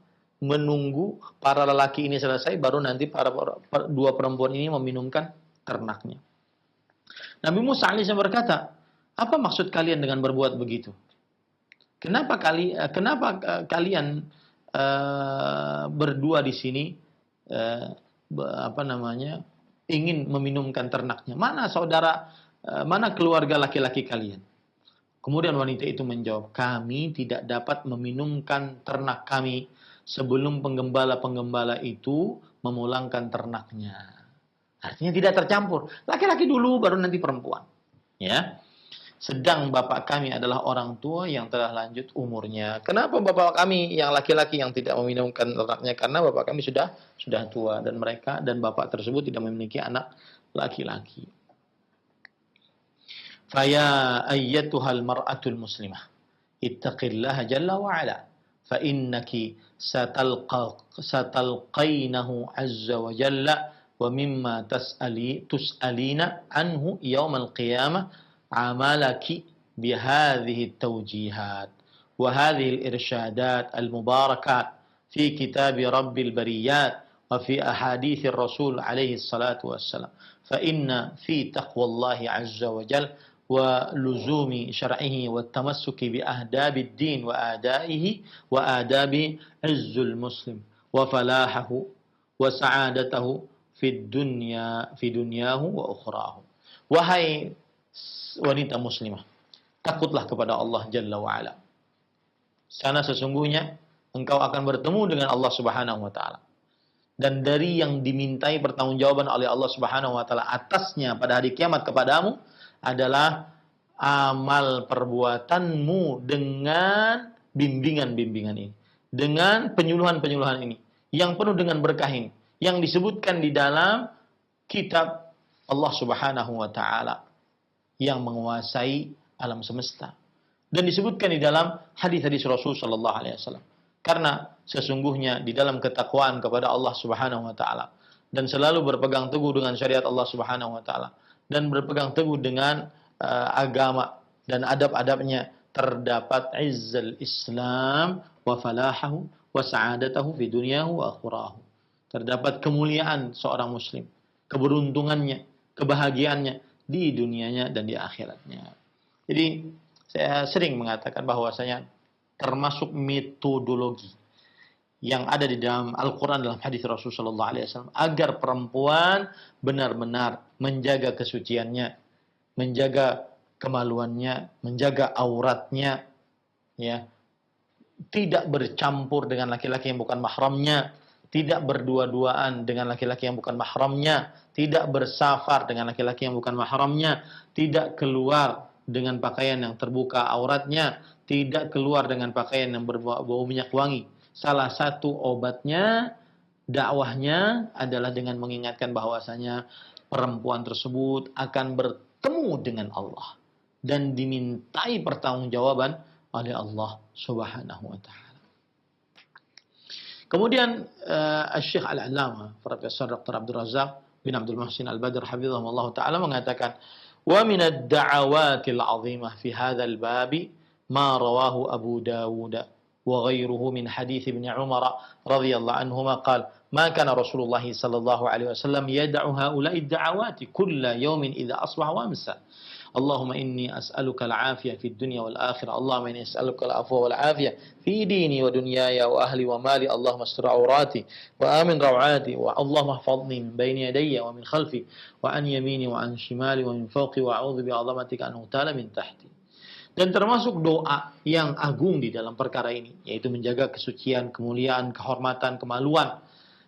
menunggu para lelaki ini selesai, baru nanti para 2 perempuan ini meminumkan ternaknya. Nabi Musa alaihissalam berkata, apa maksud kalian dengan berbuat begitu? Kenapa kalian berdua di sini ingin meminumkan ternaknya? Mana keluarga laki-laki kalian? Kemudian wanita itu menjawab, kami tidak dapat meminumkan ternak kami sebelum penggembala-penggembala itu memulangkan ternaknya. Artinya tidak tercampur. Laki-laki dulu, baru nanti perempuan. Ya. Sedang bapak kami adalah orang tua yang telah lanjut umurnya. Kenapa bapak kami yang laki-laki yang tidak meminumkan ternaknya? Karena bapak kami sudah tua, dan mereka dan bapak tersebut tidak memiliki anak laki-laki. Faya ayyatuhal mar'atul muslimah ittaqillaha jalla wa ala fa innaki satalqainahu azza wa jalla wa mimma tus'alina anhu yawmal qiyamah amalaki bihadhihi at-tawjihat wa hadhihi al-irshadat al-mubarakat fi kitab rabbil bariyat wa fi ahadith ar-rasul alaihi salatu wassalam fa inna fi taqwallahi azza wa jalla wa luzumi syar'ihi wa tamassuki bi ahdabid din wa adaihi wa adabi izzul muslim wa falahahu wa sa'adatahu fi dunyahu wa ukhrahu. Wahai wanita muslimah, takutlah kepada Allah Jalla wa Ala. Karena sesungguhnya engkau akan bertemu dengan Allah Subhanahu wa taala. Dan dari yang dimintai pertanggungjawaban oleh Allah Subhanahu wa taala atasnya pada hari kiamat kepadamu adalah amal perbuatanmu dengan bimbingan-bimbingan ini, dengan penyuluhan-penyuluhan ini yang penuh dengan berkah ini, yang disebutkan di dalam kitab Allah Subhanahu wa taala yang menguasai alam semesta, dan disebutkan di dalam hadis-hadis Rasul sallallahu alaihi wasallam. Karena sesungguhnya di dalam ketakwaan kepada Allah Subhanahu wa taala dan selalu berpegang teguh dengan syariat Allah Subhanahu wa taala dan berpegang teguh dengan agama dan adab-adabnya, terdapat izzal Islam wa falahahu wa sa'adatahu fi dunyahu wa akhirahu. Terdapat kemuliaan seorang muslim, keberuntungannya, kebahagiaannya di dunianya dan di akhiratnya. Jadi saya sering mengatakan bahwasanya termasuk metodologi yang ada di dalam Al-Quran, dalam hadis Rasulullah SAW, agar perempuan benar-benar menjaga kesuciannya, menjaga kemaluannya, menjaga auratnya, ya, tidak bercampur dengan laki-laki yang bukan mahramnya, tidak berdua-duaan dengan laki-laki yang bukan mahramnya, tidak bersafar dengan laki-laki yang bukan mahramnya, tidak keluar dengan pakaian yang terbuka auratnya, tidak keluar dengan pakaian yang berbau minyak wangi. Salah satu obatnya, dakwahnya adalah dengan mengingatkan bahwasanya perempuan tersebut akan bertemu dengan Allah dan dimintai pertanggungjawaban oleh Allah Subhanahu wa taala. Kemudian Syekh Al-Allamah Profesor Dr. Abdul Razak bin Abdul Muhsin Al-Badr hafizahullah taala mengatakan, wa min ad-da'awatil 'azimah fi hadzal babi ما رواه أبو داود وغيره من حديث ابن عمر رضي الله عنهما قال ما كان رسول الله صلى الله عليه وسلم يدع هؤلاء الدعوات كل يوم إذا أصبح وأمسى اللهم إني أسألك العافية في الدنيا والآخرة اللهم إني أسألك العفو والعافية في ديني ودنياي وأهلي ومالي اللهم استر عوراتي وآمن روعاتي اللهم احفظني من بين يدي ومن خلفي وعن يميني وعن شمالي ومن فوقي وأعوذ بعظمتك أن أغتال من تحتي. Dan termasuk doa yang agung di dalam perkara ini, yaitu menjaga kesucian, kemuliaan, kehormatan, kemaluan,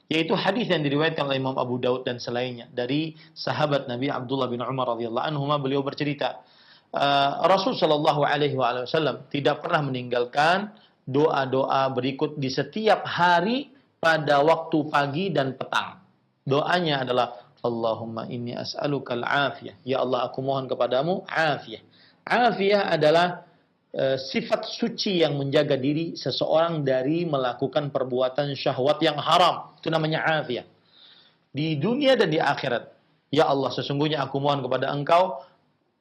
yaitu hadis yang diriwayatkan oleh Imam Abu Daud dan selainnya dari sahabat Nabi Abdullah bin Umar radhiyallahu anhu. Beliau bercerita, Rasul Shallallahu alaihi wasallam tidak pernah meninggalkan doa-doa berikut di setiap hari pada waktu pagi dan petang. Doanya adalah Allahumma inni as'alukal afiyah, ya Allah aku mohon kepadamu afiyah. Afiyah adalah sifat suci yang menjaga diri seseorang dari melakukan perbuatan syahwat yang haram. Itu namanya afiyah. Di dunia dan di akhirat. Ya Allah, sesungguhnya aku mohon kepada Engkau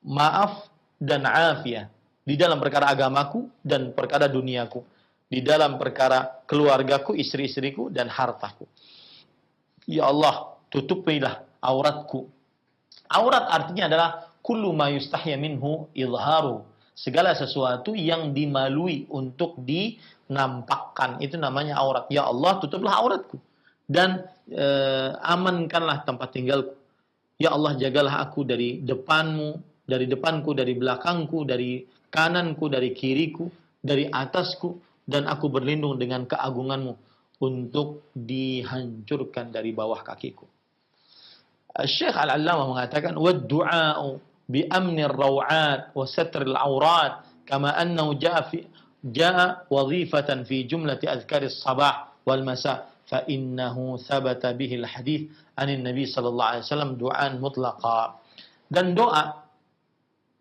maaf dan afiyah di dalam perkara agamaku dan perkara duniaku, di dalam perkara keluargaku, istri-istriku dan hartaku. Ya Allah, tutupilah auratku. Aurat artinya adalah kullu ma yustahya minhu izharu. Segala sesuatu yang dimalui untuk dinampakkan, itu namanya aurat. Ya Allah, tutuplah auratku dan amankanlah tempat tinggalku. Ya Allah, jagalah aku dari depanmu, dari depanku, dari belakangku, dari kananku, dari kiriku, dari atasku, dan aku berlindung dengan keagunganmu untuk dihancurkan dari bawah kakiku. Syekh Al-Allamah mengatakan, wad-du'a'u بأمن الروعات وستر العورات كما أنه جاء وظيفة في جملة أذكار الصباح والمساء فإنه ثبت به الحديث عن النبي صلى الله عليه وسلم دعاء مطلقا. Dan doa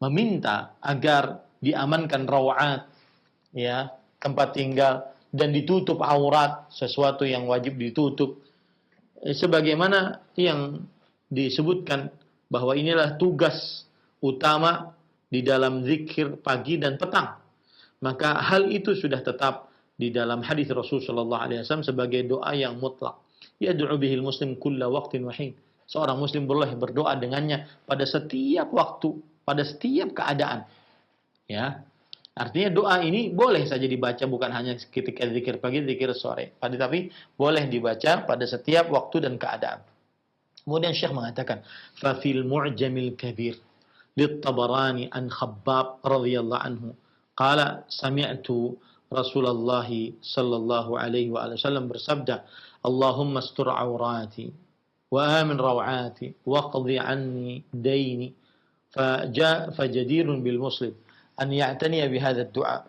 meminta agar diamankan rawat, ya, tempat tinggal, dan ditutup aurat, sesuatu yang wajib ditutup, sebagaimana yang disebutkan bahwa inilah tugas utama di dalam zikir pagi dan petang. Maka hal itu sudah tetap di dalam hadis Rasul sallallahu alaihi wasallam sebagai doa yang mutlak. Yad'u bihil muslim kulla waqtin wa hin. Seorang muslim boleh berdoa dengannya pada setiap waktu, pada setiap keadaan. Ya. Artinya doa ini boleh saja dibaca bukan hanya ketika zikir pagi, zikir sore. Tapi boleh dibaca pada setiap waktu dan keadaan. Kemudian Syekh mengatakan, "Fa fil mu'jamil kabir lit-Tabarani an Khabbab radhiyallahu anhu qala sami'tu Rasulullah sallallahu alaihi wasallam bersabda, Allahumma astur aurati wa amin rawati wa qadhi anni daini fajadirun bil muslim an ya'taniya bihadha ad-du'a."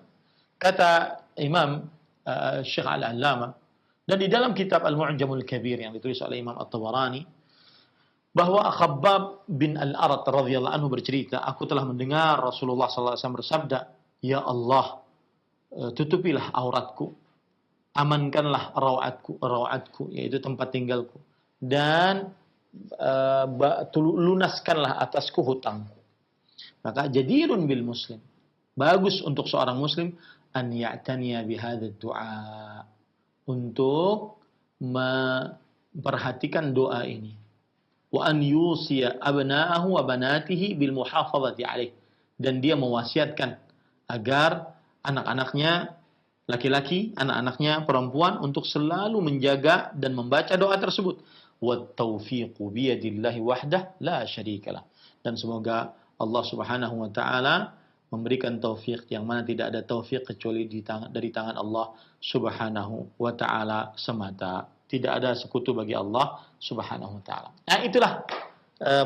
Kata Imam Syekh Al-Allamah, dan di dalam kitab Al-Mu'jamul Kabir yang ditulis oleh Imam At-Tabarani, bahwa Khabbab bin Al-Arat radhiyallahu anhu bercerita, aku telah mendengar Rasulullah SAW bersabda, "Ya Allah, tutupilah auratku, amankanlah rawatku, yaitu tempat tinggalku, dan lunaskanlah atasku hutangku." Maka jadirun bil muslim, bagus untuk seorang muslim, an ya'taniya bihadzal du'a, untuk memperhatikan doa ini, wa an yusiya abna'ahu wa banatihi bil muhafazati alaih, dan dia mewasiatkan agar anak-anaknya laki-laki, anak-anaknya perempuan untuk selalu menjaga dan membaca doa tersebut. Wat taufiqu biyadillahi wahdah la syarikalah, dan semoga Allah Subhanahu wa taala memberikan taufik yang mana tidak ada taufik kecuali dari tangan Allah Subhanahu wa taala semata. Tidak ada sekutu bagi Allah Subhanahu wa taala. Nah, itulah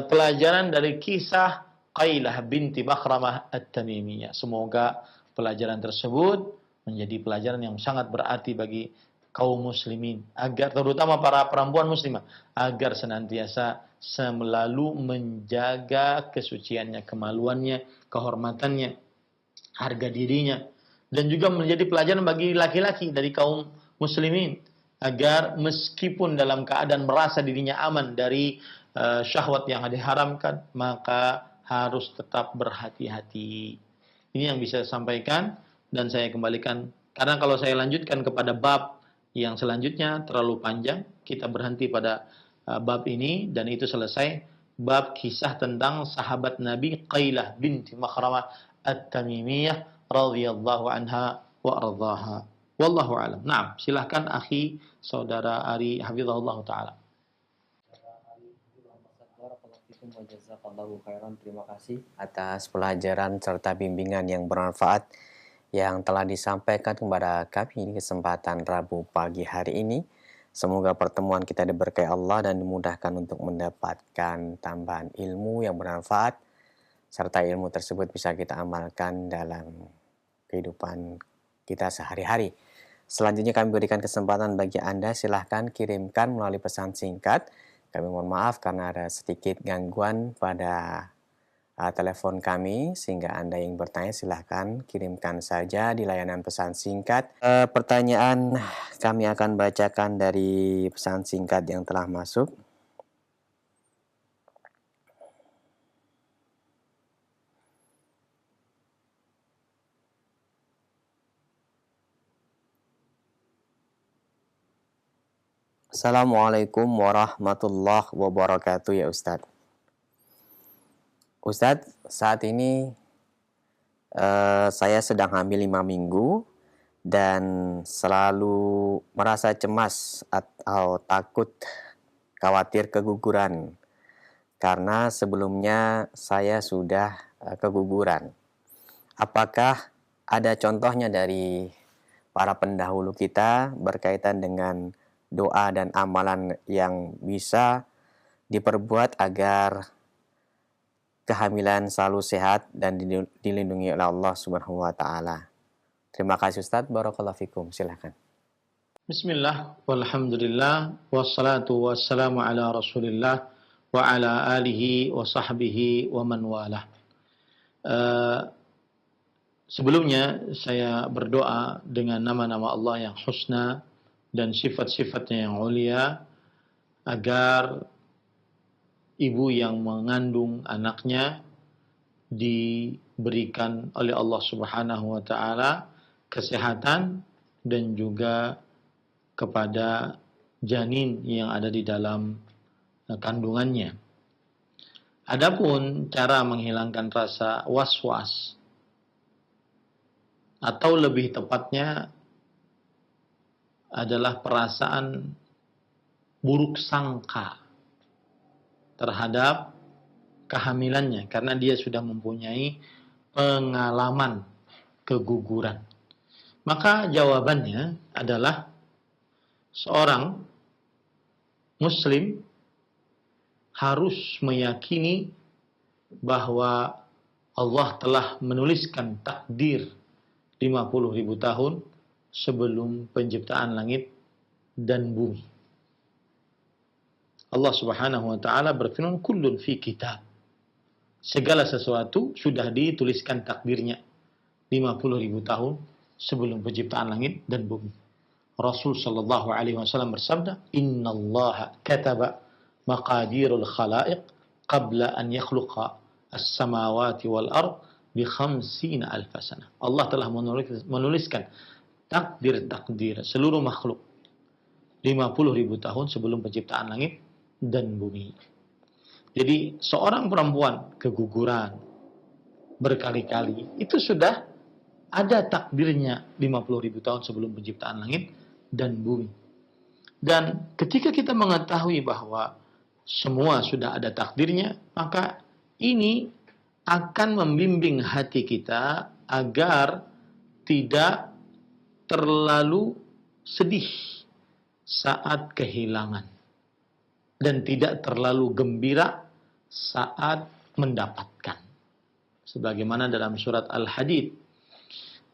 pelajaran dari kisah Qailah binti Makhramah At-Tamimiyah. Semoga pelajaran tersebut menjadi pelajaran yang sangat berarti bagi kaum muslimin, agar terutama para perempuan muslimah, agar senantiasa selalu menjaga kesuciannya, kemaluannya, kehormatannya, harga dirinya, dan juga menjadi pelajaran bagi laki-laki dari kaum muslimin, agar meskipun dalam keadaan merasa dirinya aman dari syahwat yang diharamkan, maka harus tetap berhati-hati. Ini yang bisa saya sampaikan, dan saya kembalikan, karena kalau saya lanjutkan kepada bab yang selanjutnya terlalu panjang, kita berhenti pada bab ini, dan itu selesai bab kisah tentang sahabat Nabi Qailah binti Makhramah At-Tamimiyah radhiyallahu anha wa ardhaha. Wallahu a'lam. Naam, silahkan akhi saudara Ari hafizahullah taala. Terima kasih atas pelajaran serta bimbingan yang bermanfaat yang telah disampaikan kepada kami di kesempatan Rabu pagi hari ini. Semoga pertemuan kita diberkahi Allah dan dimudahkan untuk mendapatkan tambahan ilmu yang bermanfaat, serta ilmu tersebut bisa kita amalkan dalam kehidupan kita sehari-hari. Selanjutnya kami berikan kesempatan bagi Anda, silahkan kirimkan melalui pesan singkat. Kami mohon maaf karena ada sedikit gangguan pada telepon kami, sehingga Anda yang bertanya silahkan kirimkan saja di layanan pesan singkat. Pertanyaan kami akan bacakan dari pesan singkat yang telah masuk. Assalamualaikum warahmatullahi wabarakatuh ya Ustadz. Ustadz, saat ini saya sedang hamil 5 minggu dan selalu merasa cemas atau takut, khawatir keguguran karena sebelumnya saya sudah keguguran. Apakah ada contohnya dari para pendahulu kita berkaitan dengan doa dan amalan yang bisa diperbuat agar kehamilan selalu sehat dan dilindungi oleh Allah Subhanahu wa taala? Terima kasih Ustaz, barakallahu fikum. Silakan. Bismillah, walhamdulillah, wassalatu wassalamu ala Rasulillah wa ala alihi wa sahbihi wa man walah. Sebelumnya saya berdoa dengan nama-nama Allah yang husna dan sifat-sifatnya yang mulia, agar ibu yang mengandung anaknya diberikan oleh Allah Subhanahu wa taala kesehatan, dan juga kepada janin yang ada di dalam kandungannya. Adapun cara menghilangkan rasa was-was, atau lebih tepatnya adalah perasaan buruk sangka terhadap kehamilannya, karena dia sudah mempunyai pengalaman keguguran. Maka jawabannya adalah seorang Muslim harus meyakini bahwa Allah telah menuliskan takdir 50.000 tahun sebelum penciptaan langit dan bumi. Allah Subhanahu wa taala berfirman, kullun fi kitab. Segala sesuatu sudah dituliskan takdirnya 50.000 tahun sebelum penciptaan langit dan bumi. Rasul sallallahu alaihi wasallam bersabda, "Innallaha kataba maqadirul khalaiq qabla an yakhluqa as-samawati wal ard bi 50.000 sanah." Allah telah menuliskan takdir-takdir seluruh makhluk 50.000 tahun sebelum penciptaan langit dan bumi. Jadi seorang perempuan keguguran berkali-kali itu sudah ada takdirnya 50.000 tahun sebelum penciptaan langit dan bumi. Dan ketika kita mengetahui bahwa semua sudah ada takdirnya, maka ini akan membimbing hati kita agar tidak terlalu sedih saat kehilangan dan tidak terlalu gembira saat mendapatkan. Sebagaimana dalam surat Al-Hadid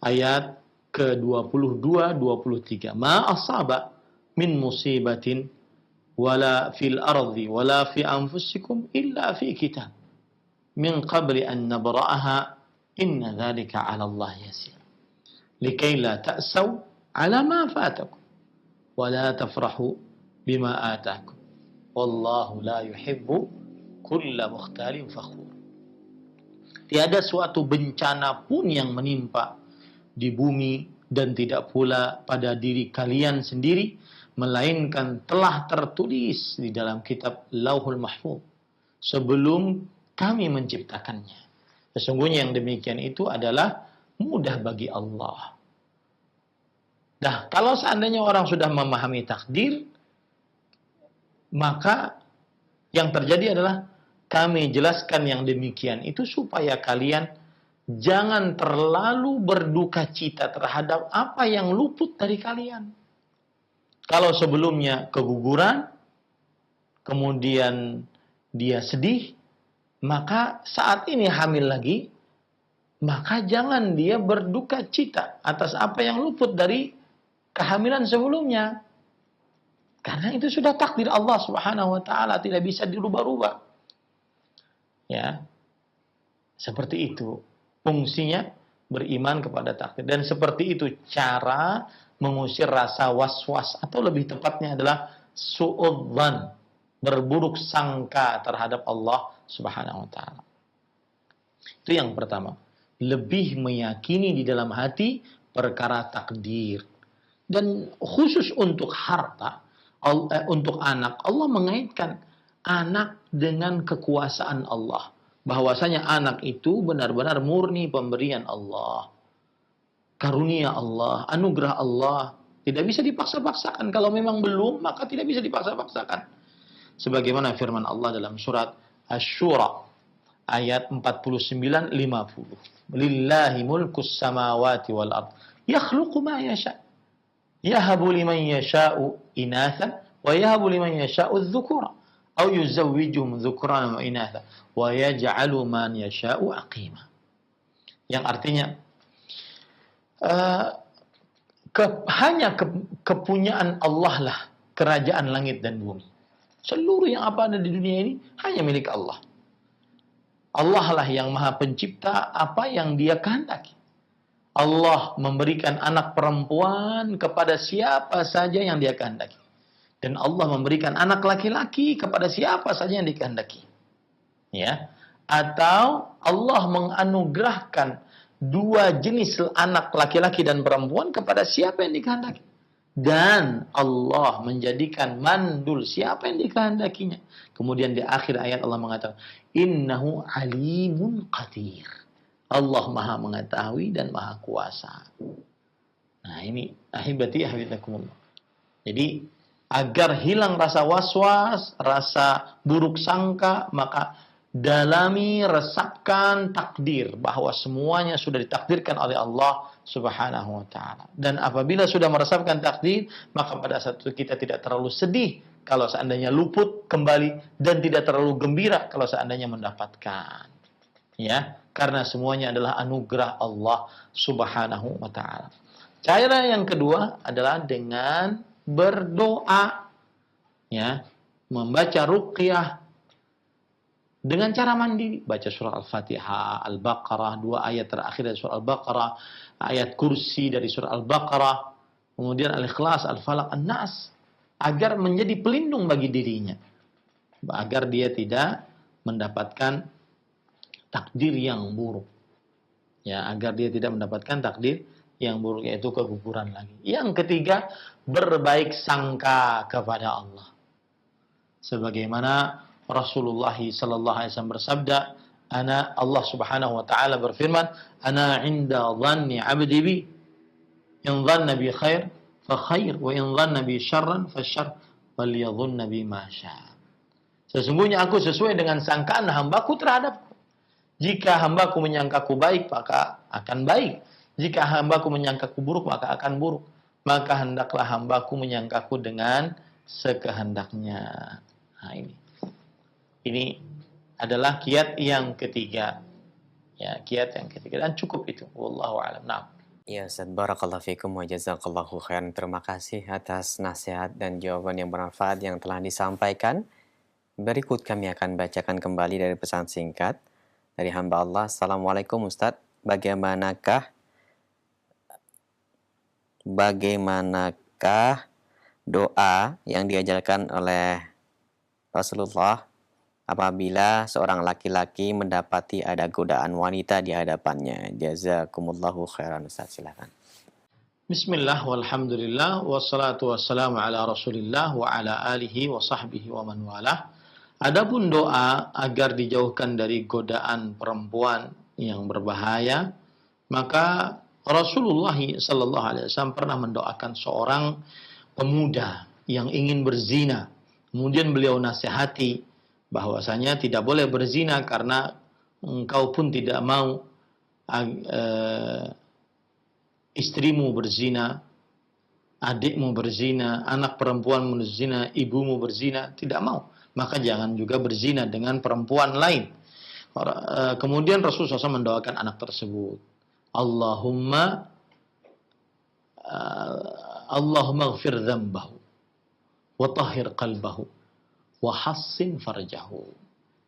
ayat ke-22-23, ma asaba min musibatin wala fil ardi wala fi anfusikum illa fi kitab min qabli an nabra'aha inna dzalika 'ala Allah yasir likay la ta'saw 'ala ma fatakum wa la tafrahu bima atakum wallahu la yuhibbu kulla mukhtalin fakhur. Tiada suatu bencana pun yang menimpa di bumi dan tidak pula pada diri kalian sendiri, melainkan telah tertulis di dalam kitab Lauhul Mahfuz sebelum kami menciptakannya. Sesungguhnya yang demikian itu adalah mudah bagi Allah. Nah, kalau seandainya orang sudah memahami takdir, maka yang terjadi adalah kami jelaskan yang demikian itu supaya kalian jangan terlalu berduka cita terhadap apa yang luput dari kalian. Kalau sebelumnya keguguran, kemudian dia sedih, maka saat ini hamil lagi, maka jangan dia berduka cita atas apa yang luput dari kehamilan sebelumnya. Karena itu sudah takdir Allah Subhanahu wa taala, tidak bisa dirubah-rubah. Ya. Seperti itu fungsinya beriman kepada takdir, dan seperti itu cara mengusir rasa was-was, atau lebih tepatnya adalah su'udzan, berburuk sangka terhadap Allah Subhanahu wa taala. Itu yang pertama, lebih meyakini di dalam hati perkara takdir. Dan khusus untuk harta, untuk anak, Allah mengaitkan anak dengan kekuasaan Allah. Bahwasanya anak itu benar-benar murni pemberian Allah. Karunia Allah, anugerah Allah. Tidak bisa dipaksa-paksakan. Kalau memang belum, maka tidak bisa dipaksa-paksakan. Sebagaimana firman Allah dalam surat Asy-Syura ayat 49-50. Lillahi mulkus samawati wal ard. Yakhluqu ma yasha. Yahabu liman yasha'u inathan wa yahabu liman yasha'u dzukura. Atau yuzawwijuhum dzukran wa inatha wa yaj'alu man yasha'u aqima. Yang artinya hanya kepunyaan Allah lah kerajaan langit dan bumi. Seluruh yang apa ada di dunia ini hanya milik Allah. Allah lah yang Maha Pencipta apa yang Dia kehendaki. Allah memberikan anak perempuan kepada siapa saja yang Dia kehendaki. Dan Allah memberikan anak laki-laki kepada siapa saja yang dikehendaki. Ya. Atau Allah menganugerahkan dua jenis anak laki-laki dan perempuan kepada siapa yang dikehendaki. dan Allah menjadikan mandul siapa yang dikehendakinya. Kemudian di akhir ayat Allah mengatakan, innahu alimun qadir. Allah maha mengetahui dan maha kuasa. Nah ini ahibati ahibakumullah. Jadi agar hilang rasa was-was, rasa buruk sangka, maka dalami, resapkan takdir bahwa semuanya sudah ditakdirkan oleh Allah Subhanahu wa taala. Dan apabila sudah meresapkan takdir, maka pada saat itu kita tidak terlalu sedih kalau seandainya luput kembali dan tidak terlalu gembira kalau seandainya mendapatkan. Ya, karena semuanya adalah anugerah Allah Subhanahu wa taala. Cara yang kedua adalah dengan berdoa. Ya, membaca ruqyah dengan cara mandiri, baca surah Al-Fatihah, Al-Baqarah, 2 ayat terakhir dari surah Al-Baqarah, ayat kursi dari surah Al-Baqarah, kemudian Al-Ikhlas, Al-Falaq, An-Nas, agar menjadi pelindung bagi dirinya, agar dia tidak mendapatkan takdir yang buruk. Ya, agar dia tidak mendapatkan takdir yang buruk, yaitu keguguran lagi. Yang ketiga, berbaik sangka kepada Allah. Sebagaimana Rasulullah sallallahu alaihi wasallam bersabda, Allah Subhanahu wa taala berfirman, "Ana 'inda dhanni 'abdi bi, in dhanna bi khair fa khair, wa in dhanna bi syarran fa syarr, falyadhunna bi ma syaa." Sesungguhnya aku sesuai dengan sangkaan hambaku terhadapku. Jika hambaku menyangkaku baik, maka akan baik. Jika hambaku menyangkaku buruk, maka akan buruk. Maka hendaklah hambaku menyangkaku dengan sekehendaknya. Nah, ini adalah kiat yang ketiga. Ya, kiat yang ketiga, dan cukup itu. Wallahu a'lam. Nah. Ya, Ustaz, barakallahu fikum wa jazakallahu khairan. Terima kasih atas nasihat dan jawaban yang bermanfaat yang telah disampaikan. Berikut kami akan bacakan kembali dari pesan singkat dari hamba Allah. Assalamualaikum Ustaz, bagaimanakah doa yang diajarkan oleh Rasulullah apabila seorang laki-laki mendapati ada godaan wanita di hadapannya? Jazakumullahu khairan. Ustaz, silakan. Bismillah, walhamdulillah, wassalatu wassalamu ala rasulillah wa ala alihi wa sahbihi wa man walah. Adapun doa agar dijauhkan dari godaan perempuan yang berbahaya, maka Rasulullah sallallahu alaihi wasallam pernah mendoakan seorang pemuda yang ingin berzina. Kemudian beliau nasihati bahwasanya tidak boleh berzina karena engkau pun tidak mau istrimu berzina, adikmu berzina, anak perempuanmu berzina, ibumu berzina, tidak mau. Maka jangan juga berzina dengan perempuan lain. Kemudian Rasulullah SAW mendoakan anak tersebut. Allahumma ghfir dzambahu wa tahhir qalbahu wa hassin farjahu.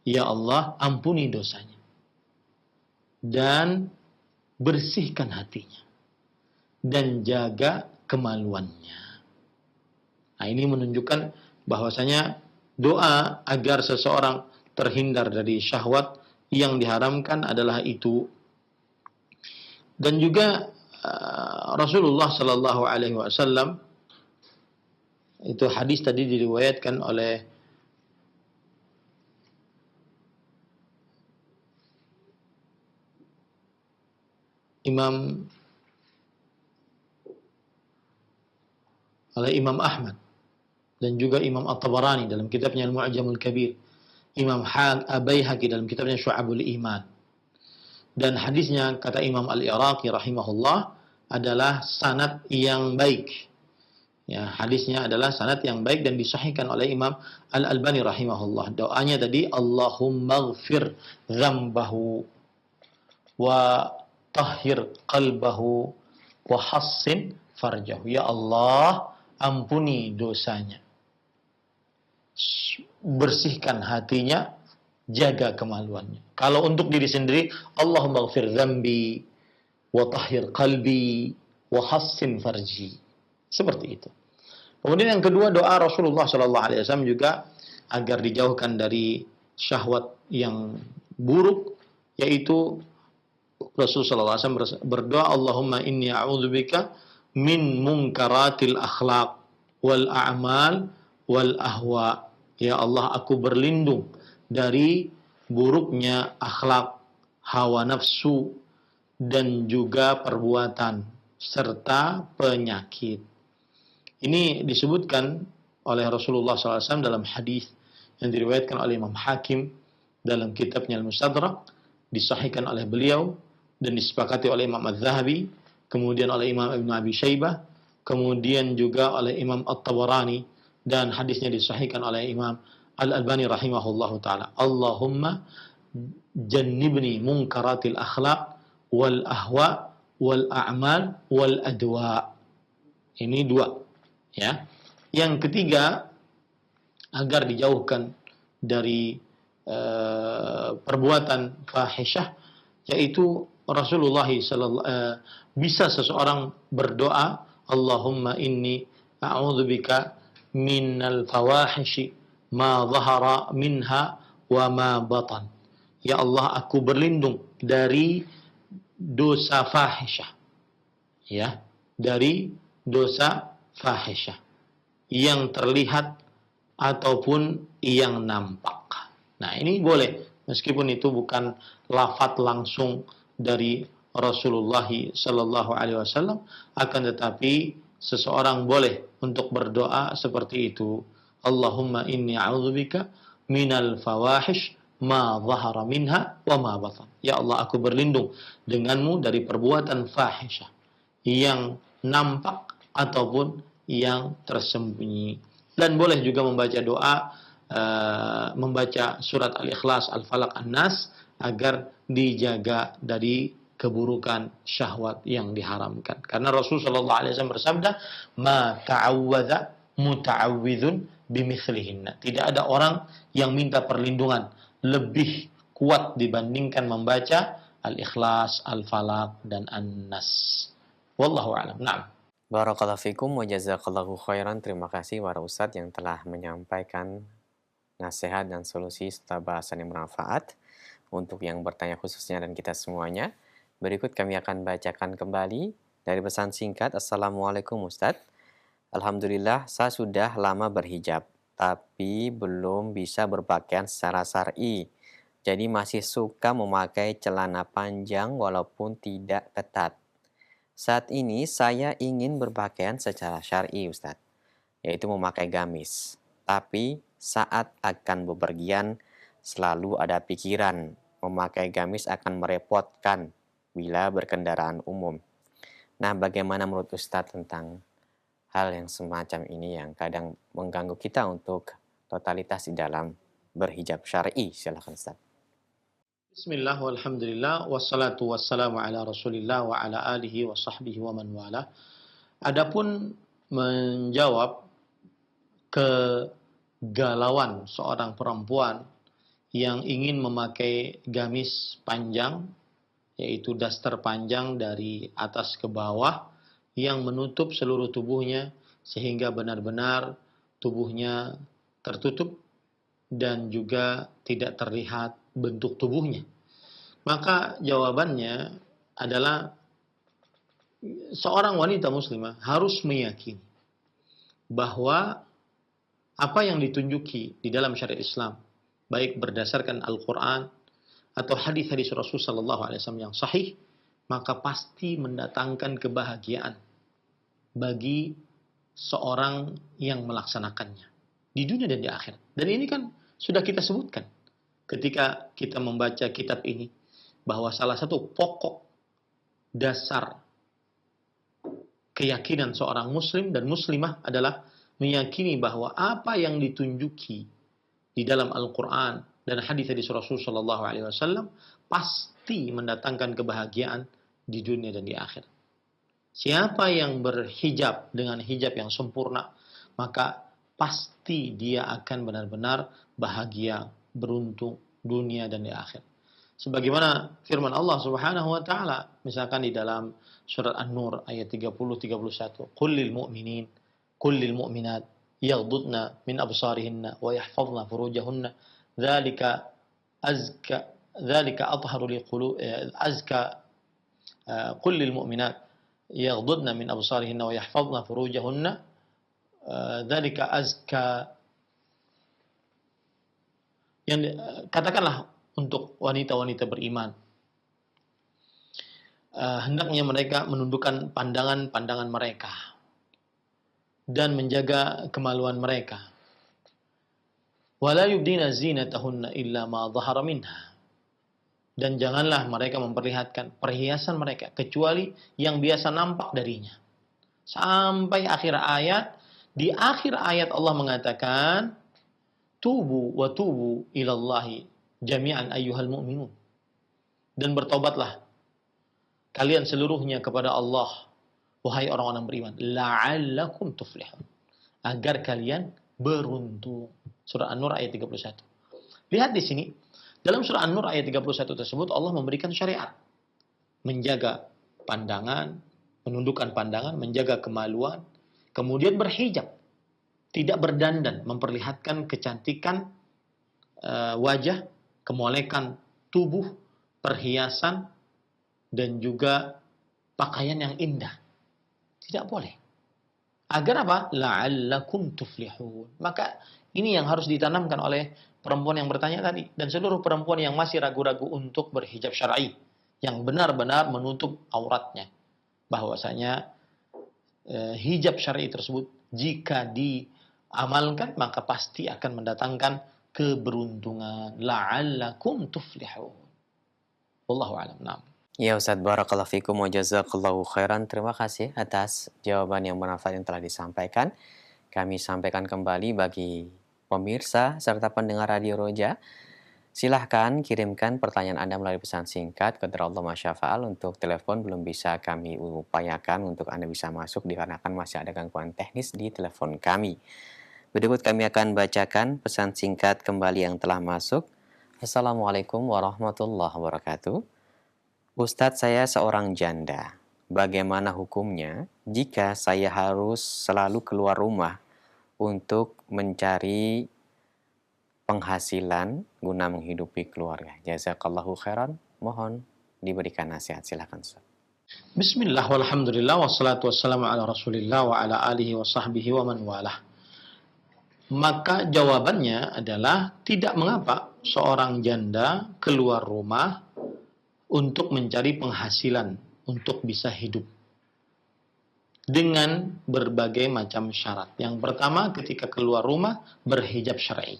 Ya Allah, ampuni dosanya dan bersihkan hatinya dan jaga kemaluannya. Nah, ini menunjukkan bahwasanya doa agar seseorang terhindar dari syahwat yang diharamkan adalah itu. Dan juga Rasulullah Sallallahu Alaihi Wasallam, itu hadis tadi diriwayatkan oleh Imam Ahmad dan juga Imam At-Tabarani dalam kitabnya Al-Mu'jamul Kabir, Imam Baihaqi dalam kitabnya Syu'abul Iman. Dan hadisnya, kata Imam Al-Iraqi rahimahullah, adalah sanad yang baik. Ya, hadisnya adalah sanad yang baik dan disahihkan oleh Imam Al-Albani rahimahullah. Doanya tadi, Allahumma ghfir dzambahu wa tahhir qalbahu wa hassin farjahu. Ya Allah, ampuni dosanya, bersihkan hatinya, jaga kemaluannya. Kalau untuk diri sendiri, Allahumma ghfir dzambi wa tahhir qalbi wa hassin farji. Seperti itu. Kemudian yang kedua, doa Rasulullah sallallahu alaihi wasallam juga agar dijauhkan dari syahwat yang buruk, yaitu Rasulullah sallallahu alaihi wasallam berdoa, Allahumma inni a'udzubika min munkaratil akhlaq wal a'mal wal ahwa. Ya Allah, aku berlindung dari buruknya akhlak, hawa nafsu, dan juga perbuatan serta penyakit. Ini disebutkan oleh Rasulullah SAW dalam hadis yang diriwayatkan oleh Imam Hakim dalam kitabnya Al-Mustadrak, disahihkan oleh beliau dan disepakati oleh Imam Az-Zahabi, kemudian oleh Imam Ibn Abi Shaybah, kemudian juga oleh Imam At-Tabarani, dan hadisnya disahihkan oleh Imam Al-Albani rahimahullahu taala. Allahumma jannibni munkaratil akhlaq wal ahwa wal a'mal wal adwa. Ini dua, ya. Yang ketiga, agar dijauhkan dari perbuatan fahisyah, yaitu Rasulullah bisa seseorang berdoa, Allahumma inni a'udzubika minal fawahishi ma zahara minha wa ma batan. Ya Allah, aku berlindung dari dosa fahisyah, ya, dari dosa fahisyah yang terlihat ataupun yang nampak. Nah, ini boleh meskipun itu bukan lafaz langsung dari Rasulullah sallallahu alaihi wasallam, akan tetapi seseorang boleh untuk berdoa seperti itu. Allahumma inni a'udzubika minal fawahish ma zahara minha wa ma batan. Ya Allah, aku berlindung denganmu dari perbuatan fahisyah yang nampak ataupun yang tersembunyi. Dan boleh juga membaca doa, membaca surat Al-Ikhlas, Al-Falaq, An-Nas, agar dijaga dari keburukan syahwat yang diharamkan. Karena Rasulullah SAW bersabda, "Ma ta'awwadha muta'awwidzun bimithlihinna." Tidak ada orang yang minta perlindungan lebih kuat dibandingkan membaca Al-Ikhlas, Al-Falaq, dan An-Nas. Wallahu a'lam. Na'am. Barakallahu fikum wa jazakallahu khairan. Terima kasih para Ustadz yang telah menyampaikan nasihat dan solusi serta bahasan yang bermanfaat untuk yang bertanya khususnya dan kita semuanya. Berikut kami akan bacakan kembali dari pesan singkat. Assalamualaikum Ustadz. Alhamdulillah saya sudah lama berhijab, tapi belum bisa berpakaian secara syar'i. Jadi masih suka memakai celana panjang walaupun tidak ketat. Saat ini saya ingin berpakaian secara syar'i Ustadz, yaitu memakai gamis. Tapi saat akan bepergian selalu ada pikiran memakai gamis akan merepotkan bila berkendaraan umum. Nah, bagaimana menurut Ustadz tentang hal yang semacam ini yang kadang mengganggu kita untuk totalitas di dalam berhijab syar'i? Silakan Ustadz. Bismillah, walhamdulillah, wassalatu wassalamu ala rasulillah wa ala alihi wa sahbihi wa man wala. Adapun menjawab kegalauan seorang perempuan yang ingin memakai gamis panjang, yaitu daster panjang dari atas ke bawah yang menutup seluruh tubuhnya sehingga benar-benar tubuhnya tertutup dan juga tidak terlihat bentuk tubuhnya. Maka jawabannya adalah seorang wanita muslimah harus meyakini bahwa apa yang ditunjuki di dalam syariat Islam, baik berdasarkan Al-Quran atau hadis-hadis Rasul sallallahu alaihi wasallam yang sahih, maka pasti mendatangkan kebahagiaan bagi seorang yang melaksanakannya di dunia dan di akhirat. Dan ini kan sudah kita sebutkan ketika kita membaca kitab ini, bahwa salah satu pokok dasar keyakinan seorang muslim dan muslimah adalah meyakini bahwa apa yang ditunjuki di dalam Al-Quran dan hadis-hadis Rasul sallallahu alaihi wasallam pasti mendatangkan kebahagiaan di dunia dan di akhirat. Siapa yang berhijab dengan hijab yang sempurna, maka pasti dia akan benar-benar bahagia, beruntung dunia dan di akhir. Sebagaimana firman Allah Subhanahu wa taala misalkan di dalam surat An-Nur ayat 30-31, "Qul lil mu'minin, qul lil mu'minat yaghdudna min absarihinna wa yahfazna furujahunna, dzalika azka dzalika athharu liqulub azka qul lil mu'minat yaghdudna min absarihinna wa yahfazna furujahunna dzalika azka. Yang katakanlah untuk wanita-wanita beriman, hendaknya mereka menundukkan pandangan-pandangan mereka dan menjaga kemaluan mereka. Wala yubdina zinatahunna illa ma dhahara minha. Dan janganlah mereka memperlihatkan perhiasan mereka kecuali yang biasa nampak darinya. Sampai akhir ayat, di akhir ayat Allah mengatakan, tubu wa tubu ilallahi jami'an ayyuhal mu'minun. Dan bertobatlah kalian seluruhnya kepada Allah, wahai orang-orang beriman, la'allakum tuflihun, agar kalian beruntung. Surah An-Nur ayat 31. Lihat di sini, dalam surah An-Nur ayat 31 tersebut Allah memberikan syariat. Menjaga pandangan, menundukkan pandangan, menjaga kemaluan, kemudian berhijab. Tidak berdandan, memperlihatkan kecantikan wajah, kemolekan tubuh, perhiasan, dan juga pakaian yang indah. Tidak boleh. Agar apa? La'allakum tuflihun. Maka ini yang harus ditanamkan oleh perempuan yang bertanya tadi, dan seluruh perempuan yang masih ragu-ragu untuk berhijab syar'i, yang benar-benar menutup auratnya. Bahwasanya hijab syar'i tersebut jika diamalkan maka pasti akan mendatangkan keberuntungan. La'allakum tuflihun. Wallahu a'lam. Naam. Ya Ustadz, barakallahu fikum wa jazakallahu khairan. Terima kasih atas jawaban yang bermanfaat yang telah disampaikan. Kami sampaikan kembali bagi pemirsa serta pendengar Radio Roja. Silahkan kirimkan pertanyaan Anda melalui pesan singkat ke Qadrallah Masyafa'al. Untuk telepon belum bisa kami upayakan untuk Anda bisa masuk dikarenakan masih ada gangguan teknis di telepon kami. Berikut kami akan bacakan pesan singkat kembali yang telah masuk. Assalamualaikum warahmatullahi wabarakatuh. Ustadz, saya seorang janda. Bagaimana hukumnya jika saya harus selalu keluar rumah untuk mencari penghasilan guna menghidupi keluarga? Jazakallahu khairan. Mohon diberikan nasihat. Silakan Ustaz. Bismillah walhamdulillah wassalatu wassalamu ala rasulillah wa ala alihi wa sahbihi wa man walah. Maka jawabannya adalah tidak mengapa seorang janda keluar rumah untuk mencari penghasilan untuk bisa hidup dengan berbagai macam syarat. Yang pertama, ketika keluar rumah berhijab syar'i,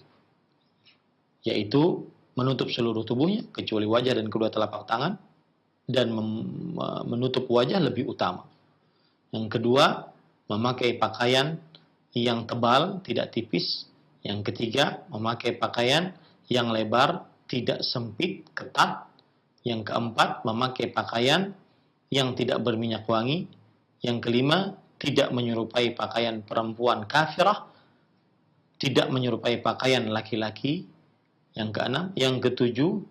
yaitu menutup seluruh tubuhnya kecuali wajah dan kedua telapak tangan, dan menutup wajah lebih utama. Yang kedua, memakai pakaian yang tebal, tidak tipis. Yang ketiga, memakai pakaian yang lebar, tidak sempit, ketat. Yang keempat, memakai pakaian yang tidak berminyak wangi. Yang kelima, tidak menyerupai pakaian perempuan kafirah, tidak menyerupai pakaian laki-laki. Yang keenam, yang ketujuh,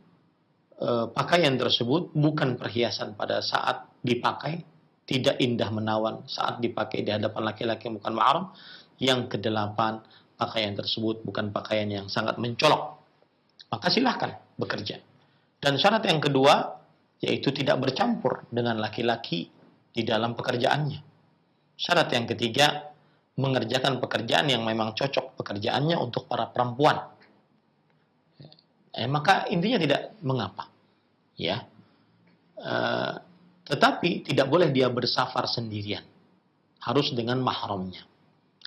pakaian tersebut bukan perhiasan pada saat dipakai, tidak indah menawan saat dipakai di hadapan laki-laki yang bukan mahram. Yang kedelapan, pakaian tersebut bukan pakaian yang sangat mencolok. Maka silahkan bekerja. Dan syarat yang kedua, yaitu tidak bercampur dengan laki-laki di dalam pekerjaannya. Syarat yang ketiga, mengerjakan pekerjaan yang memang cocok pekerjaannya untuk para perempuan. Maka intinya tidak mengapa. Ya. Tetapi tidak boleh dia bersafar sendirian. Harus dengan mahramnya.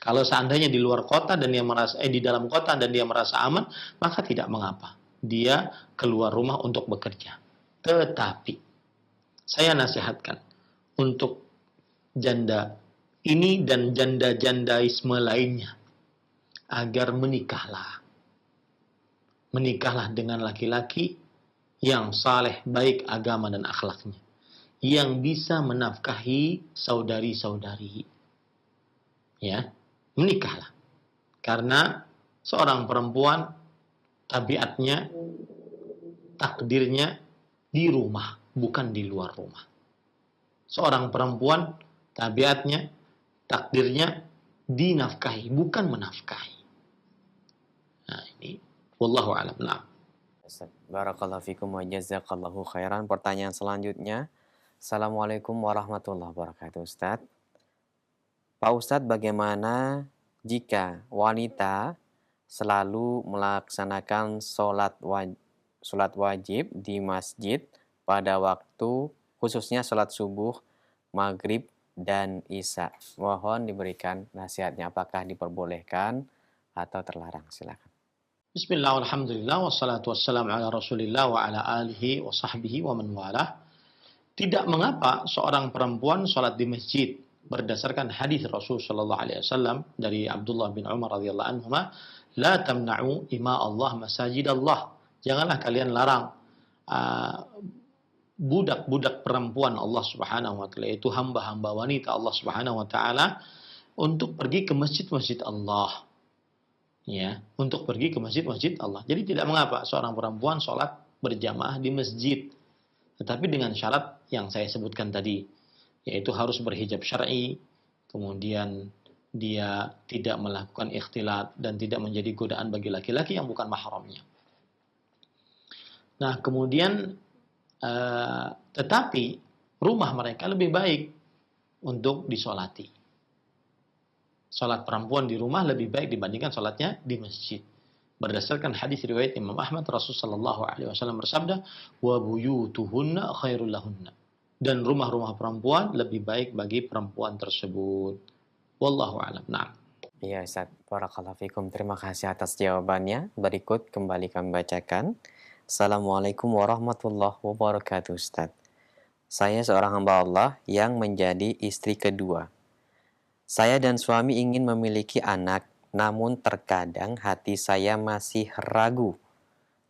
Kalau seandainya di luar kota dan dia merasa di dalam kota dan dia merasa aman, maka tidak mengapa dia keluar rumah untuk bekerja. Tetapi saya nasihatkan untuk janda ini dan janda-jandaisme lainnya agar menikahlah. Menikahlah dengan laki-laki yang saleh, baik agama dan akhlaknya, yang bisa menafkahi saudari-saudari. Ya, menikahlah. Karena seorang perempuan tabiatnya, takdirnya di rumah, bukan di luar rumah. Seorang perempuan tabiatnya, takdirnya dinafkahi, bukan menafkahi. Nah, ini wallahu a'lam. Nah. Barakallahu fikum wa jazakallahu khairan. Pertanyaan selanjutnya Assalamualaikum warahmatullahi wabarakatuh, Ustadz. Pak Ustadz, bagaimana jika wanita selalu melaksanakan sholat wajib di masjid pada waktu khususnya sholat subuh, maghrib, dan isya? Mohon diberikan nasihatnya, apakah diperbolehkan atau terlarang? Silakan. Bismillah, alhamdulillah, wassalatu wassalamu ala rasulillah wa ala alihi wa sahbihi wa man walah. Tidak mengapa seorang perempuan sholat di masjid berdasarkan hadis Rasul sallallahu alaihi wasallam dari Abdullah bin Umar radhiyallahu anhuma, la tamna'u ima Allah masajid Allah. Janganlah kalian larang budak-budak perempuan Allah Subhanahu wa taala, yaitu hamba-hamba wanita Allah Subhanahu wa taala, untuk pergi ke masjid-masjid Allah. Ya, untuk pergi ke masjid-masjid Allah. Jadi tidak mengapa seorang perempuan sholat berjamaah di masjid, tetapi dengan syarat yang saya sebutkan tadi, yaitu harus berhijab syar'i, kemudian dia tidak melakukan ikhtilat dan tidak menjadi godaan bagi laki-laki yang bukan mahramnya. Nah, kemudian tetapi rumah mereka lebih baik untuk disolati. Sholat perempuan di rumah lebih baik dibandingkan sholatnya di masjid. Berdasarkan hadis riwayat Imam Ahmad, Rasulullah sallallahu alaihi wasallam bersabda, "Wa buyutuhunna khairul lahunna." Dan rumah-rumah perempuan lebih baik bagi perempuan tersebut. Wallahu a'lam. Nah. Iya, Ustaz. Barakallahu fikum. Terima kasih atas jawabannya. Berikut kembali kami bacakan. Assalamualaikum warahmatullahi wabarakatuh, Ustaz. Saya seorang hamba Allah yang menjadi istri kedua. Saya dan suami ingin memiliki anak, namun terkadang hati saya masih ragu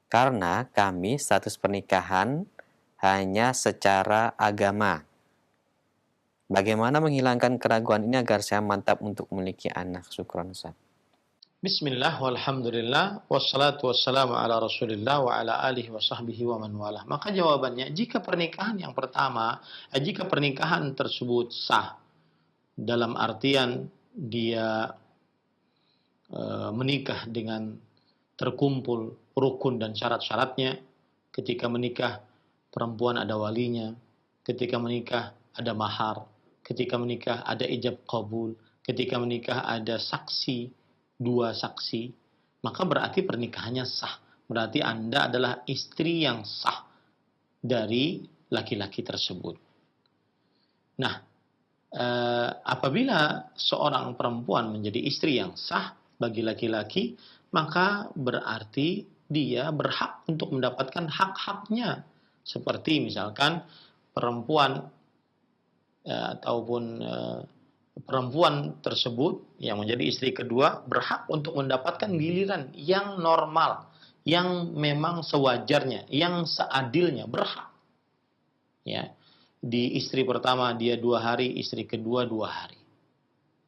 karena kami status pernikahan hanya secara agama. Bagaimana menghilangkan keraguan ini agar saya mantap untuk memiliki anak? Syukran, Ustaz. Bismillah, walhamdulillah, wassalatu wassalamu ala rasulillah wa ala alihi wa sahbihi wa man walah. Maka jawabannya, jika pernikahan yang pertama, jika pernikahan tersebut sah, dalam artian dia menikah dengan terkumpul rukun dan syarat-syaratnya. Ketika menikah, perempuan ada walinya. Ketika menikah, ada mahar. Ketika menikah, ada ijab qabul. Ketika menikah, ada saksi, 2 saksi. Maka berarti pernikahannya sah. Berarti Anda adalah istri yang sah dari laki-laki tersebut. Nah, apabila seorang perempuan menjadi istri yang sah bagi laki-laki, maka berarti dia berhak untuk mendapatkan hak-haknya. Seperti misalkan perempuan ataupun perempuan tersebut yang menjadi istri kedua berhak untuk mendapatkan giliran yang normal, yang memang sewajarnya, yang seadilnya, berhak. Ya. Di istri pertama dia 2 hari, istri kedua 2 hari.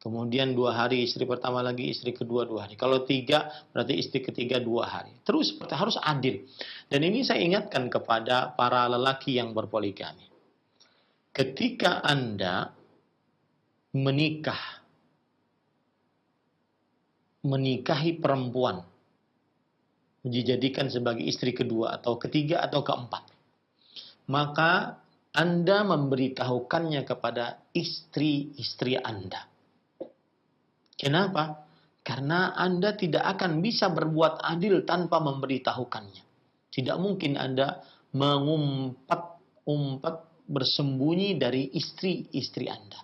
Kemudian 2 hari istri pertama lagi, istri kedua 2 hari. Kalau 3 berarti istri ketiga 2 hari. Terus harus adil. Dan ini saya ingatkan kepada para lelaki yang berpoligami. Ketika Anda menikahi perempuan, dijadikan sebagai istri kedua atau ketiga atau keempat, maka Anda memberitahukannya kepada istri-istri Anda. Kenapa? Karena Anda tidak akan bisa berbuat adil tanpa memberitahukannya. Tidak mungkin Anda mengumpat-umpat bersembunyi dari istri-istri Anda.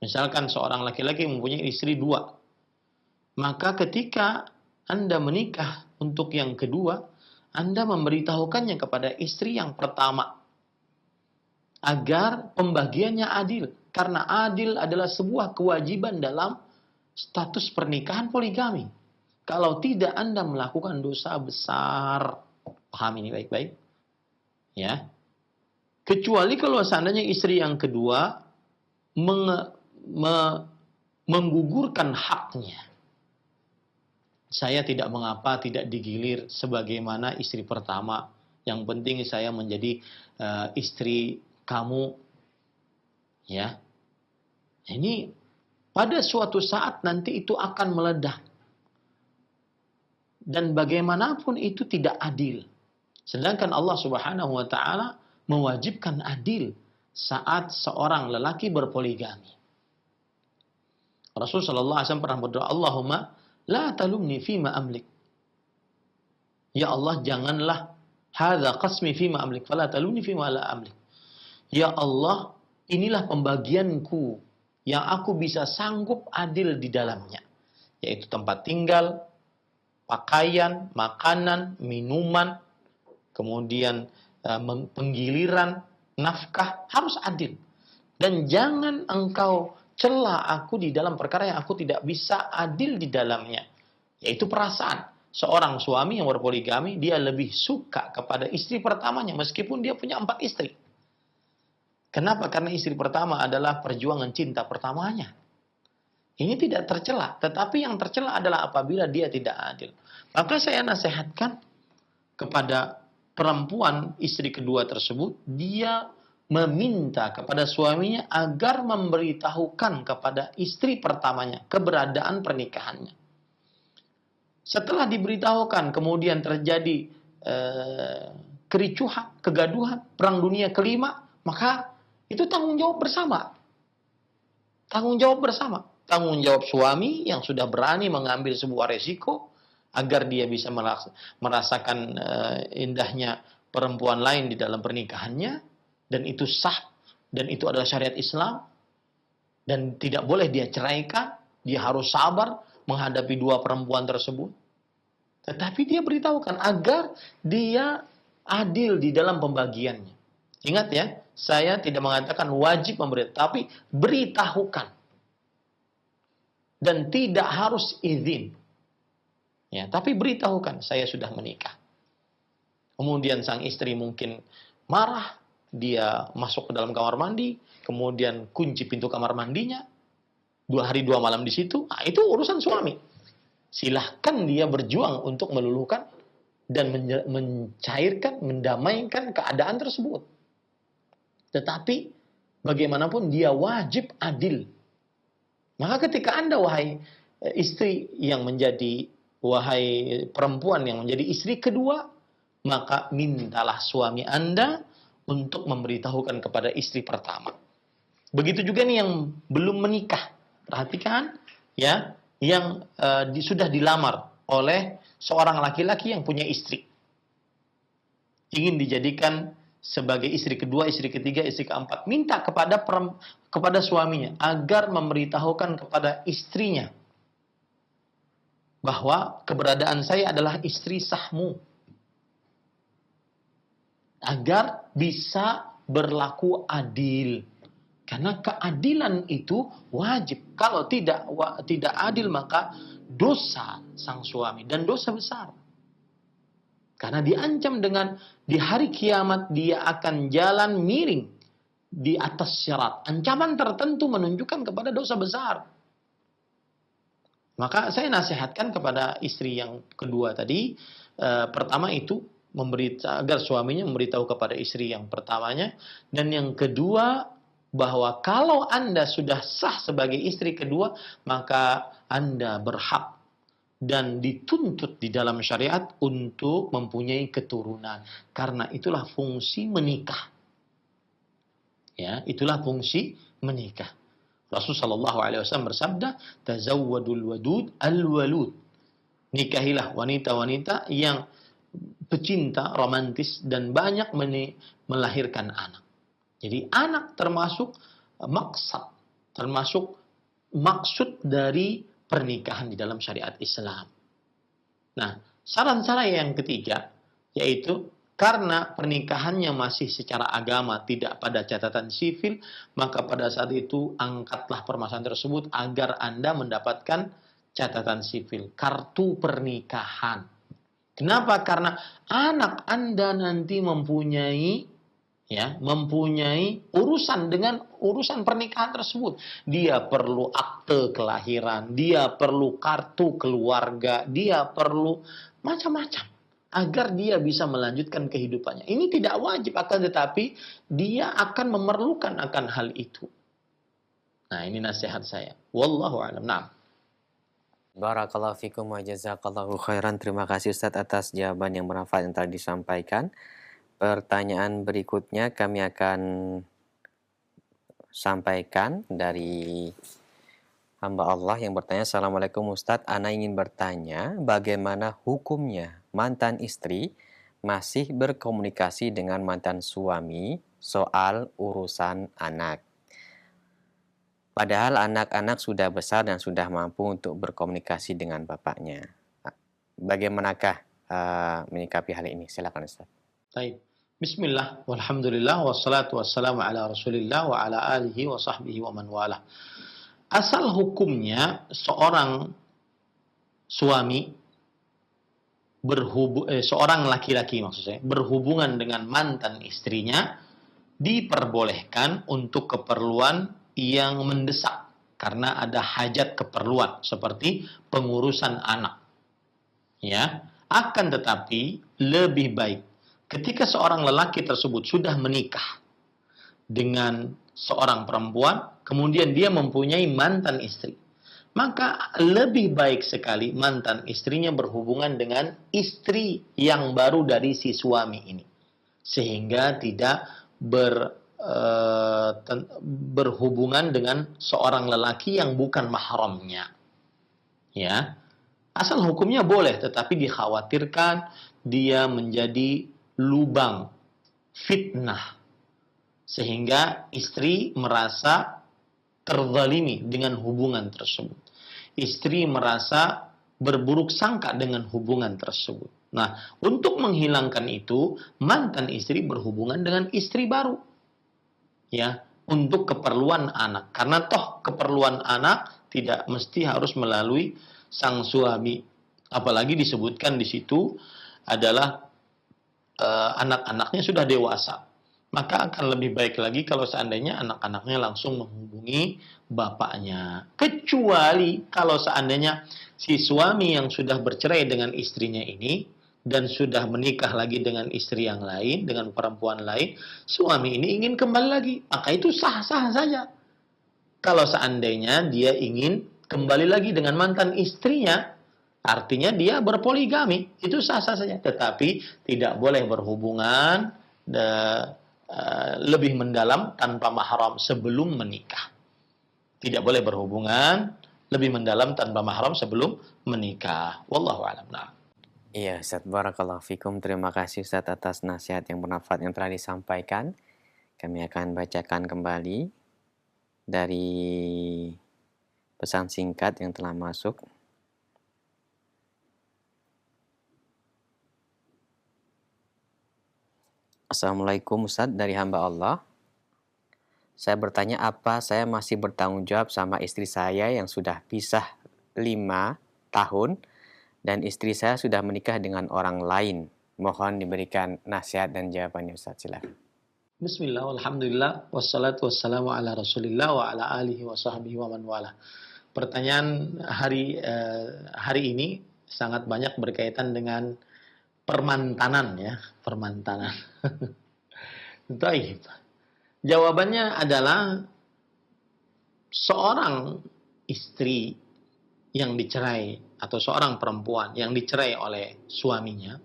Misalkan seorang laki-laki mempunyai istri 2. Maka ketika Anda menikah untuk yang kedua, Anda memberitahukannya kepada istri yang pertama. Agar pembagiannya adil. Karena adil adalah sebuah kewajiban dalam status pernikahan poligami. Kalau tidak, Anda melakukan dosa besar. Paham ini baik-baik? Ya. Kecuali kalau seandainya istri yang kedua menggugurkan haknya. Saya tidak mengapa tidak digilir sebagaimana istri pertama. Yang penting saya menjadi istri kamu, ya. Ini pada suatu saat nanti itu akan meledak. Dan bagaimanapun itu tidak adil. Sedangkan Allah Subhanahu wa taala mewajibkan adil saat seorang lelaki berpoligami. Rasul sallallahu alaihi wasallam pernah berdoa, Allahumma la talumni fima amlik. Ya Allah, janganlah hadza qasmi fima amlik, fala talumni fima la amlik. Ya Allah, inilah pembagianku yang aku bisa sanggup adil di dalamnya, yaitu tempat tinggal, pakaian, makanan, minuman, kemudian penggiliran, nafkah, harus adil. Dan jangan engkau cela aku di dalam perkara yang aku tidak bisa adil di dalamnya, yaitu perasaan. Seorang suami yang berpoligami, dia lebih suka kepada istri pertamanya meskipun dia punya 4 istri. Kenapa? Karena istri pertama adalah perjuangan cinta pertamanya. Ini tidak tercela, tetapi yang tercela adalah apabila dia tidak adil. Maka saya nasihatkan kepada perempuan istri kedua tersebut, dia meminta kepada suaminya agar memberitahukan kepada istri pertamanya keberadaan pernikahannya. Setelah diberitahukan, kemudian terjadi kericuhan, kegaduhan, perang dunia kelima, maka itu tanggung jawab bersama. Tanggung jawab bersama. Tanggung jawab suami yang sudah berani mengambil sebuah resiko agar dia bisa merasakan indahnya perempuan lain di dalam pernikahannya, dan itu sah, dan itu adalah syariat Islam, dan tidak boleh dia ceraikan, dia harus sabar menghadapi 2 perempuan tersebut. Tetapi dia beritahukan agar dia adil di dalam pembagiannya. Ingat ya, saya tidak mengatakan wajib memberi, tapi beritahukan. Dan tidak harus izin. Ya, tapi beritahukan, saya sudah menikah. Kemudian sang istri mungkin marah, dia masuk ke dalam kamar mandi, kemudian kunci pintu kamar mandinya, 2 hari 2 malam di situ, nah, itu urusan suami. Silahkan dia berjuang untuk meluluhkan dan mencairkan, mendamaikan keadaan tersebut. Tetapi bagaimanapun dia wajib adil. Maka ketika Anda, wahai istri yang menjadi, wahai perempuan yang menjadi istri kedua, maka mintalah suami Anda untuk memberitahukan kepada istri pertama. Begitu juga nih yang belum menikah. Perhatikan ya, yang sudah dilamar oleh seorang laki-laki yang punya istri. Ingin dijadikan sebagai istri kedua, istri ketiga, istri keempat. Minta kepada suaminya agar memberitahukan kepada istrinya bahwa keberadaan saya adalah istri sahmu. Agar bisa berlaku adil. Karena keadilan itu wajib. Kalau tidak adil, maka dosa sang suami, dan dosa besar. Karena diancam dengan di hari kiamat dia akan jalan miring di atas syarat. Ancaman tertentu menunjukkan kepada dosa besar. Maka saya nasihatkan kepada istri yang kedua tadi, pertama itu agar suaminya memberitahu kepada istri yang pertamanya, dan yang kedua bahwa kalau Anda sudah sah sebagai istri kedua, maka Anda berhak dan dituntut di dalam syariat untuk mempunyai keturunan, karena itulah fungsi menikah. Ya, itulah fungsi menikah. Rasulullah SAW bersabda, "Tazawwadul wadud al-walud." Nikahilah wanita-wanita yang pecinta, romantis, dan banyak melahirkan anak. Jadi anak termasuk maksud dari pernikahan di dalam syariat Islam. Nah, saran saya yang ketiga, yaitu karena pernikahannya masih secara agama tidak pada catatan sipil, maka pada saat itu angkatlah permasalahan tersebut agar Anda mendapatkan catatan sipil, kartu pernikahan. Kenapa? Karena anak Anda nanti mempunyai urusan dengan urusan pernikahan tersebut. Dia perlu akte kelahiran, dia perlu kartu keluarga, dia perlu macam-macam agar dia bisa melanjutkan kehidupannya. Ini tidak wajib, akan tetapi dia akan memerlukan akan hal itu. Nah, ini nasihat saya. Wallahu a'lam. Nah. Barakallahu fikum wa jazakallahu khairan. Terima kasih Ustadz atas jawaban yang bermanfaat yang telah disampaikan. Pertanyaan berikutnya kami akan sampaikan dari hamba Allah yang bertanya, Assalamualaikum Ustadz, Ana ingin bertanya bagaimana hukumnya mantan istri masih berkomunikasi dengan mantan suami soal urusan anak. Padahal anak-anak sudah besar dan sudah mampu untuk berkomunikasi dengan bapaknya. Bagaimanakah menyikapi hal ini? Silakan Ustaz. Baik. Bismillah, walhamdulillah, wassalatu wassalamu ala rasulillah wa ala alihi wa sahbihi wa man wala. Asal hukumnya seorang suami seorang laki-laki maksud saya berhubungan dengan mantan istrinya diperbolehkan untuk keperluan yang mendesak karena ada hajat keperluan seperti pengurusan anak. Ya, akan tetapi lebih baik ketika seorang lelaki tersebut sudah menikah dengan seorang perempuan, kemudian dia mempunyai mantan istri, maka lebih baik sekali mantan istrinya berhubungan dengan istri yang baru dari si suami ini, sehingga tidak berhubungan dengan seorang lelaki yang bukan mahramnya. Ya, asal hukumnya boleh, tetapi dikhawatirkan dia menjadi lubang fitnah sehingga istri merasa terzalimi dengan hubungan tersebut. Istri merasa berburuk sangka dengan hubungan tersebut. Nah, untuk menghilangkan itu, mantan istri berhubungan dengan istri baru. Ya, untuk keperluan anak. Karena toh keperluan anak tidak mesti harus melalui sang suami. Apalagi disebutkan di situ adalah anak-anaknya sudah dewasa, maka akan lebih baik lagi kalau seandainya anak-anaknya langsung menghubungi bapaknya. Kecuali kalau seandainya si suami yang sudah bercerai dengan istrinya ini dan sudah menikah lagi dengan istri yang lain, dengan perempuan lain, suami ini ingin kembali lagi, maka itu sah-sah saja. Kalau seandainya dia ingin kembali lagi dengan mantan istrinya, artinya dia berpoligami, itu sah-sah saja. Tetapi tidak boleh berhubungan lebih mendalam tanpa mahram sebelum menikah. Tidak boleh berhubungan lebih mendalam tanpa mahram sebelum menikah. Wallahu a'lam. Iya, Ustaz, barakallahu fikum. Terima kasih Ustaz atas nasihat yang bermanfaat yang telah disampaikan. Kami akan bacakan kembali dari pesan singkat yang telah masuk. Assalamualaikum Ustaz, dari hamba Allah. Saya bertanya, apa saya masih bertanggung jawab sama istri saya yang sudah pisah 5 tahun dan istri saya sudah menikah dengan orang lain? Mohon diberikan nasihat dan jawabannya Ustaz, silakan. Bismillah, alhamdulillah, wassalatu wassalamu ala rasulillah wa ala alihi wa sahbihi wa man wala. Pertanyaan hari ini sangat banyak berkaitan dengan permantanan ya, permantanan. Baik. Jawabannya adalah seorang istri yang dicerai atau seorang perempuan yang dicerai oleh suaminya,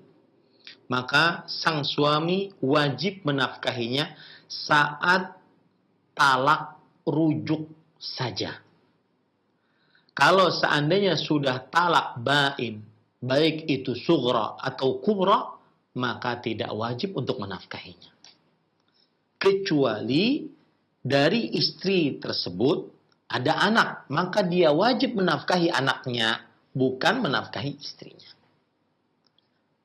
maka sang suami wajib menafkahinya saat talak rujuk saja. Kalau seandainya sudah talak bain, baik itu sughra atau kubra, maka tidak wajib untuk menafkahinya. Kecuali dari istri tersebut ada anak, maka dia wajib menafkahi anaknya, bukan menafkahi istrinya.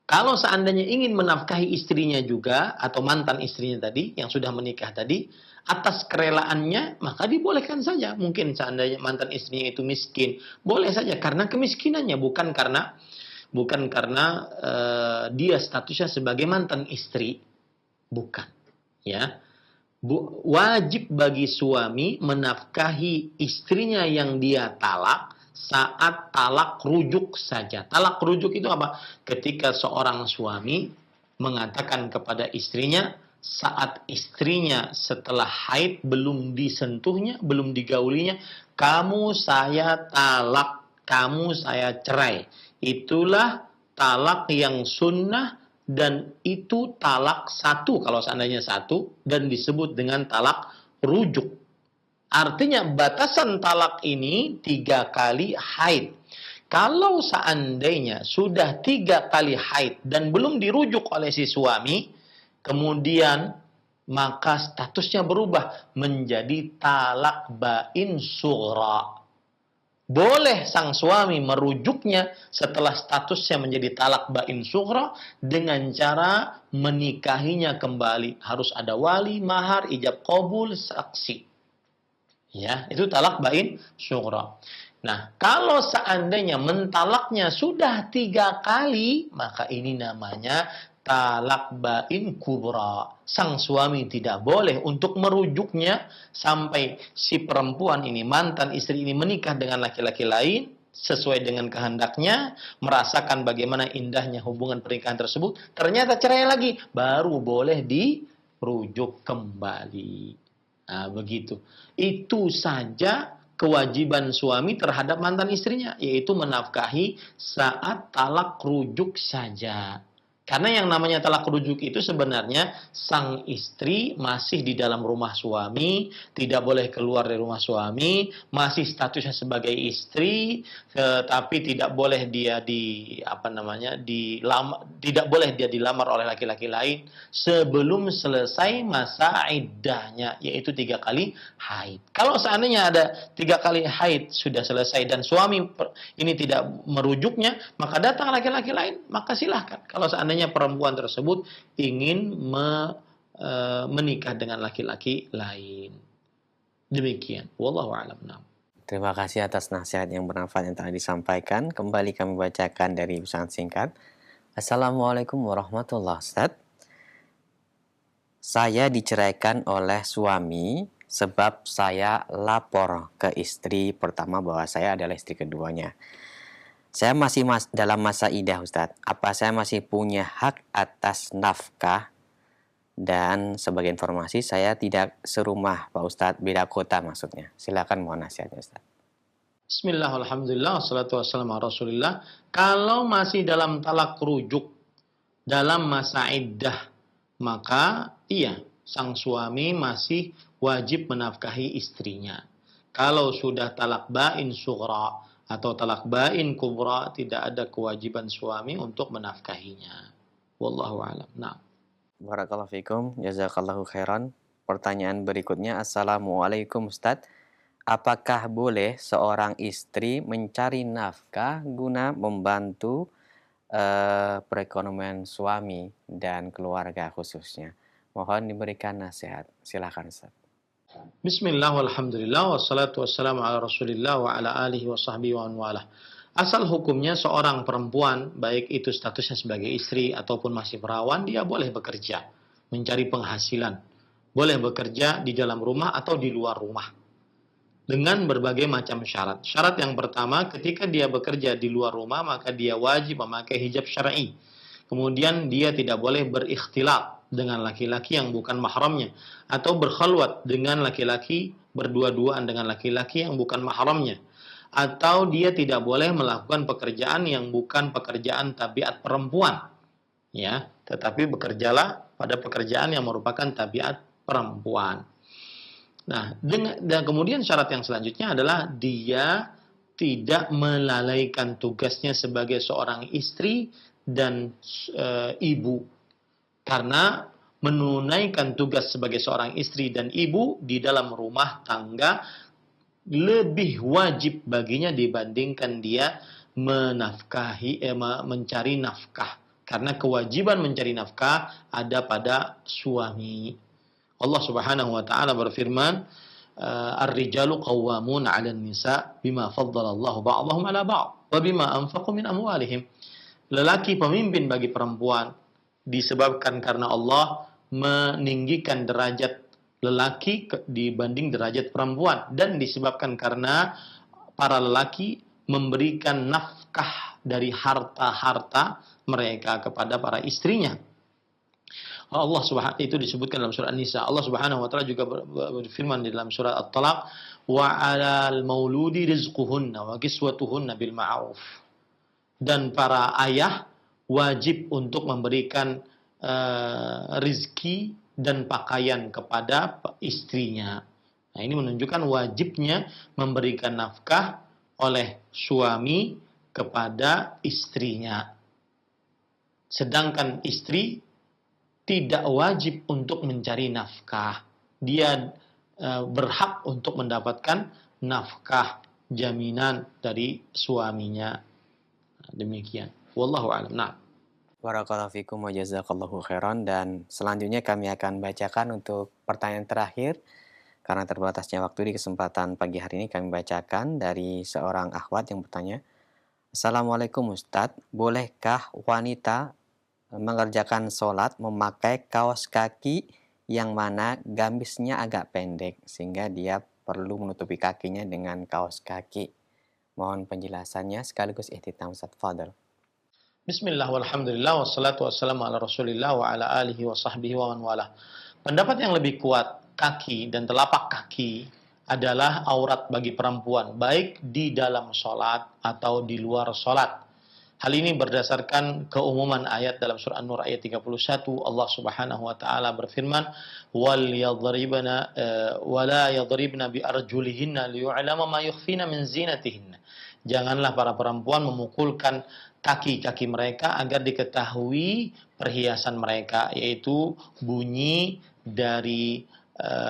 Kalau seandainya ingin menafkahi istrinya juga, atau mantan istrinya tadi, yang sudah menikah tadi, atas kerelaannya, maka dibolehkan saja. Mungkin seandainya mantan istrinya itu miskin, boleh saja, karena kemiskinannya, bukan karena dia statusnya sebagai mantan istri, bukan. Ya, wajib bagi suami menafkahi istrinya yang dia talak saat talak rujuk saja. Talak rujuk itu apa? Ketika seorang suami mengatakan kepada istrinya saat istrinya setelah haid belum disentuhnya, belum digaulinya, kamu saya talak, kamu saya cerai. Itulah talak yang sunnah dan itu talak satu kalau seandainya satu, dan disebut dengan talak rujuk. Artinya batasan talak ini 3 kali haid. Kalau seandainya sudah 3 kali haid dan belum dirujuk oleh si suami, kemudian maka statusnya berubah menjadi talak bain sughra. Boleh sang suami merujuknya setelah statusnya menjadi talak bain sughra dengan cara menikahinya kembali. Harus ada wali, mahar, ijab qabul, saksi. Ya, itu talak bain sughra. Nah, kalau seandainya mentalaknya sudah 3 kali, maka ini namanya talak bain kubra. Sang suami tidak boleh untuk merujuknya sampai si perempuan ini, mantan istri ini menikah dengan laki-laki lain sesuai dengan kehendaknya, merasakan bagaimana indahnya hubungan pernikahan tersebut, ternyata cerai lagi, baru boleh dirujuk kembali. Nah, begitu. Itu saja kewajiban suami terhadap mantan istrinya, yaitu menafkahi saat talak rujuk saja. Karena yang namanya talak rujuk itu sebenarnya sang istri masih di dalam rumah suami, tidak boleh keluar dari rumah suami, masih statusnya sebagai istri, tetapi tidak boleh dia tidak boleh dia dilamar oleh laki-laki lain sebelum selesai masa iddahnya, yaitu 3 kali haid. Kalau seandainya ada 3 kali haid sudah selesai dan suami ini tidak merujuknya, maka datang laki-laki lain, maka silahkan. Kalau seandainya perempuan tersebut ingin menikah dengan laki-laki lain. Demikian. Wallahu a'lam. Terima kasih atas nasihat yang bermanfaat yang telah disampaikan. Kembali kami bacakan dari pesan singkat. Assalamualaikum warahmatullahi wabarakatuh. Saya diceraikan oleh suami sebab saya lapor ke istri pertama bahwa saya adalah istri keduanya. Saya masih dalam masa iddah, Ustadz. Apa saya masih punya hak atas nafkah? Dan sebagai informasi, saya tidak serumah, Pak Ustadz, beda kota maksudnya. Silakan mohon nasihatnya, Ustadz. Bismillah, alhamdulillah, wassalatu wassalamu ala rasulillah. Kalau masih dalam talak rujuk, dalam masa iddah, maka iya, sang suami masih wajib menafkahi istrinya. Kalau sudah talak bain sughra atau talak bain kubra, tidak ada kewajiban suami untuk menafkahinya. Wallahu a'lam. Nah. Barakallahu fikum, jazakallahu khairan. Pertanyaan berikutnya, Assalamualaikum Ustadz. Apakah boleh seorang istri mencari nafkah guna membantu perekonomian suami dan keluarga khususnya? Mohon diberikan nasihat. Silakan Ustadz. Bismillah, walhamdulillah, wassalatu wassalamu ala rasulillah wa ala alihi wa sahbihi wa anwalah. Asal hukumnya seorang perempuan, baik itu statusnya sebagai istri ataupun masih perawan, dia boleh bekerja, mencari penghasilan. Boleh bekerja di dalam rumah atau di luar rumah. Dengan berbagai macam syarat. Syarat yang pertama, ketika dia bekerja di luar rumah, maka dia wajib memakai hijab syar'i. Kemudian dia tidak boleh berikhtilat dengan laki-laki yang bukan mahramnya, atau berkhalwat dengan laki-laki, berdua-duaan dengan laki-laki yang bukan mahramnya, atau dia tidak boleh melakukan pekerjaan yang bukan pekerjaan tabiat perempuan, ya, tetapi bekerjalah pada pekerjaan yang merupakan tabiat perempuan. Nah, dan kemudian syarat yang selanjutnya adalah dia tidak melalaikan tugasnya sebagai seorang istri dan ibu. Karena menunaikan tugas sebagai seorang istri dan ibu di dalam rumah tangga lebih wajib baginya dibandingkan dia mencari nafkah. Karena kewajiban mencari nafkah ada pada suami. Allah Subhanahu wa taala berfirman, "Ar-rijalu qawwamuna 'alan nisa bima faddala Allahu ba'dahum 'ala ba'd wa bima anfaqu min amwalihim." Lelaki pemimpin bagi perempuan disebabkan karena Allah meninggikan derajat lelaki dibanding derajat perempuan, dan disebabkan karena para lelaki memberikan nafkah dari harta-harta mereka kepada para istrinya. Allah Subhanahu itu disebutkan dalam surah An-Nisa. Allah Subhanahu wa taala juga berfirman di dalam surah At-Talaq, wa 'alal mauludi rizquhunna wa kiswatuhunna bil ma'ruf. Dan para ayah wajib untuk memberikan rizki dan pakaian kepada istrinya. Nah, ini menunjukkan wajibnya memberikan nafkah oleh suami kepada istrinya. Sedangkan istri tidak wajib untuk mencari nafkah. Dia berhak untuk mendapatkan nafkah jaminan dari suaminya. Demikian. Wallahu a'lam. Nah. Barakallahu fikum wa jazakallahu khairan, dan selanjutnya kami akan bacakan untuk pertanyaan terakhir. Karena terbatasnya waktu di kesempatan pagi hari ini, kami bacakan dari seorang akhwat yang bertanya, Assalamualaikum Ustadz, bolehkah wanita mengerjakan sholat memakai kaos kaki yang mana gamisnya agak pendek sehingga dia perlu menutupi kakinya dengan kaos kaki? Mohon penjelasannya sekaligus ihtitam Ustadz, fadal. Bismillah walhamdulillah wassalatu wassalamu ala rasulillah wa ala alihi wa sahbihi wa man wala. Pendapat yang lebih kuat, kaki dan telapak kaki adalah aurat bagi perempuan, baik di dalam sholat atau di luar sholat. Hal ini berdasarkan keumuman ayat dalam surah An-Nur ayat 31. Allah Subhanahu wa taala berfirman, "Wal yadribna wa la yadribna bi arjulihinna liyu'lama ma yukhfina min zinatihinna." Janganlah para perempuan memukulkan kaki-kaki mereka agar diketahui perhiasan mereka, yaitu bunyi dari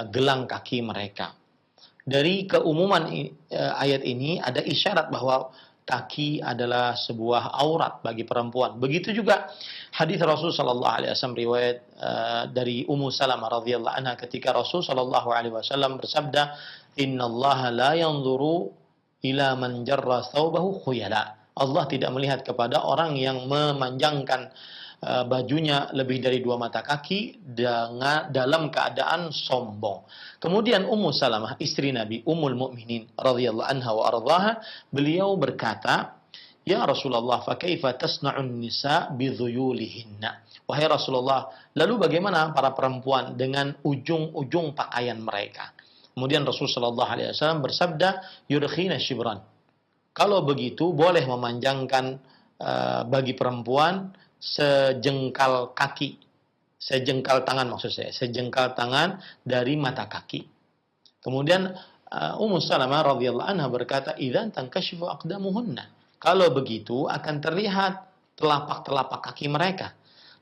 gelang kaki mereka. Dari keumuman ayat ini ada isyarat bahwa kaki adalah sebuah aurat bagi perempuan. Begitu juga hadis Rasul sallallahu alaihi wasallam, riwayat dari Ummu Salamah radhiyallahu anha, ketika Rasul sallallahu alaihi wasallam bersabda, "Innallaha la yanzuru ila man jarra thawbahu khuyala." Allah tidak melihat kepada orang yang memanjangkan bajunya lebih dari 2 mata kaki dalam keadaan sombong. Kemudian Ummu Salamah, istri Nabi, Ummul Mukminin radhiyallahu anha wa ardhaha, beliau berkata, "Ya Rasulullah, fa kaifa tasna'un nisa bi dhuyulihinna?" Wahai Rasulullah, lalu bagaimana para perempuan dengan ujung-ujung pakaian mereka? Kemudian Rasul sallallahu alaihi wasallam bersabda, "Yurkhina shibran." Kalau begitu boleh memanjangkan bagi perempuan sejengkal kaki, sejengkal tangan maksud saya, sejengkal tangan dari mata kaki. Kemudian Ummu Salamah radhiyallahu anha berkata, "Idzan tankashifu aqdamuhunna." Kalau begitu akan terlihat telapak-telapak kaki mereka.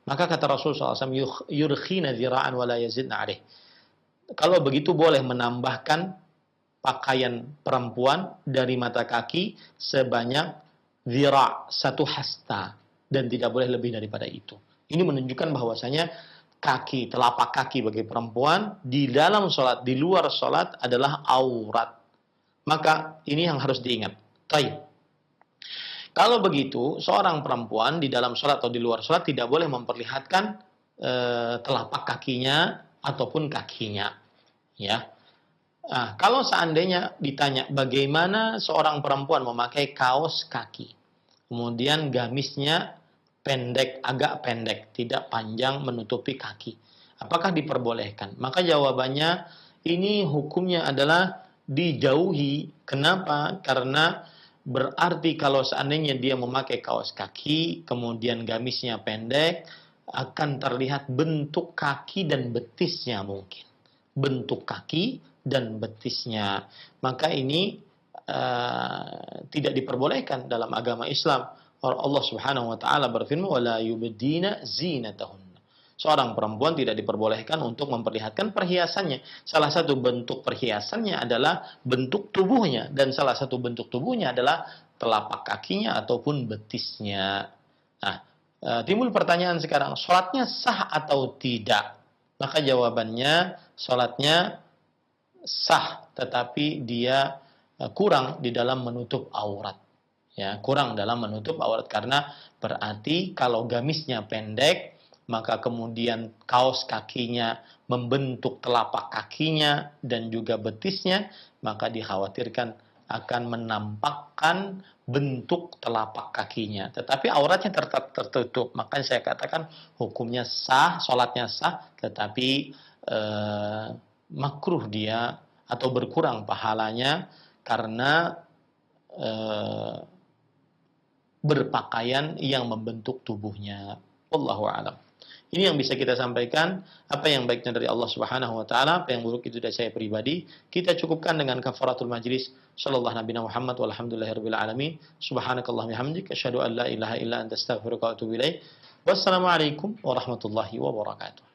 Maka kata Rasul SAW, "Yurkhina dzira'an wa la yazidna 'alaih." Kalau begitu boleh menambahkan pakaian perempuan dari mata kaki sebanyak zira', 1 hasta, dan tidak boleh lebih daripada itu. Ini menunjukkan bahwasanya kaki, telapak kaki bagi perempuan di dalam sholat, di luar sholat adalah aurat. Maka ini yang harus diingat. Baik. Kalau begitu, seorang perempuan di dalam sholat atau di luar sholat tidak boleh memperlihatkan telapak kakinya ataupun kakinya. Ya. Nah, kalau seandainya ditanya bagaimana seorang perempuan memakai kaos kaki, kemudian gamisnya pendek, agak pendek, tidak panjang menutupi kaki, apakah diperbolehkan? Maka jawabannya ini hukumnya adalah dijauhi. Kenapa? Karena berarti kalau seandainya dia memakai kaos kaki, kemudian gamisnya pendek, akan terlihat bentuk kaki dan betisnya mungkin. Bentuk kaki dan betisnya. Maka ini tidak diperbolehkan dalam agama Islam. Allah Subhanahu wa taala berfirman, "Wala yubdina zinatahunna." Seorang perempuan tidak diperbolehkan untuk memperlihatkan perhiasannya. Salah satu bentuk perhiasannya adalah bentuk tubuhnya, dan salah satu bentuk tubuhnya adalah telapak kakinya ataupun betisnya. Nah, timbul pertanyaan sekarang, sholatnya sah atau tidak? Maka jawabannya, sholatnya sah, tetapi dia kurang di dalam menutup aurat. Ya, kurang dalam menutup aurat, karena berarti kalau gamisnya pendek, maka kemudian kaos kakinya membentuk telapak kakinya dan juga betisnya, maka dikhawatirkan akan menampakkan bentuk telapak kakinya. Tetapi auratnya tertutup. Maka saya katakan hukumnya sah, sholatnya sah, tetapi makruh dia atau berkurang pahalanya karena berpakaian yang membentuk tubuhnya. Wallahu a'lam. Ini yang bisa kita sampaikan. Apa yang baiknya dari Allah Subhanahu wa taala, apa yang buruk itu dari saya pribadi. Kita cukupkan dengan kafaratul majlis. Sallallahu Nabi Muhammad walhamdulillahirabbil alamin. Subhanakallahumma hamdik asyhadu an la ilaha illa anta astaghfiruka wa atubu ilaik. Wassalamualaikum warahmatullahi wabarakatuh.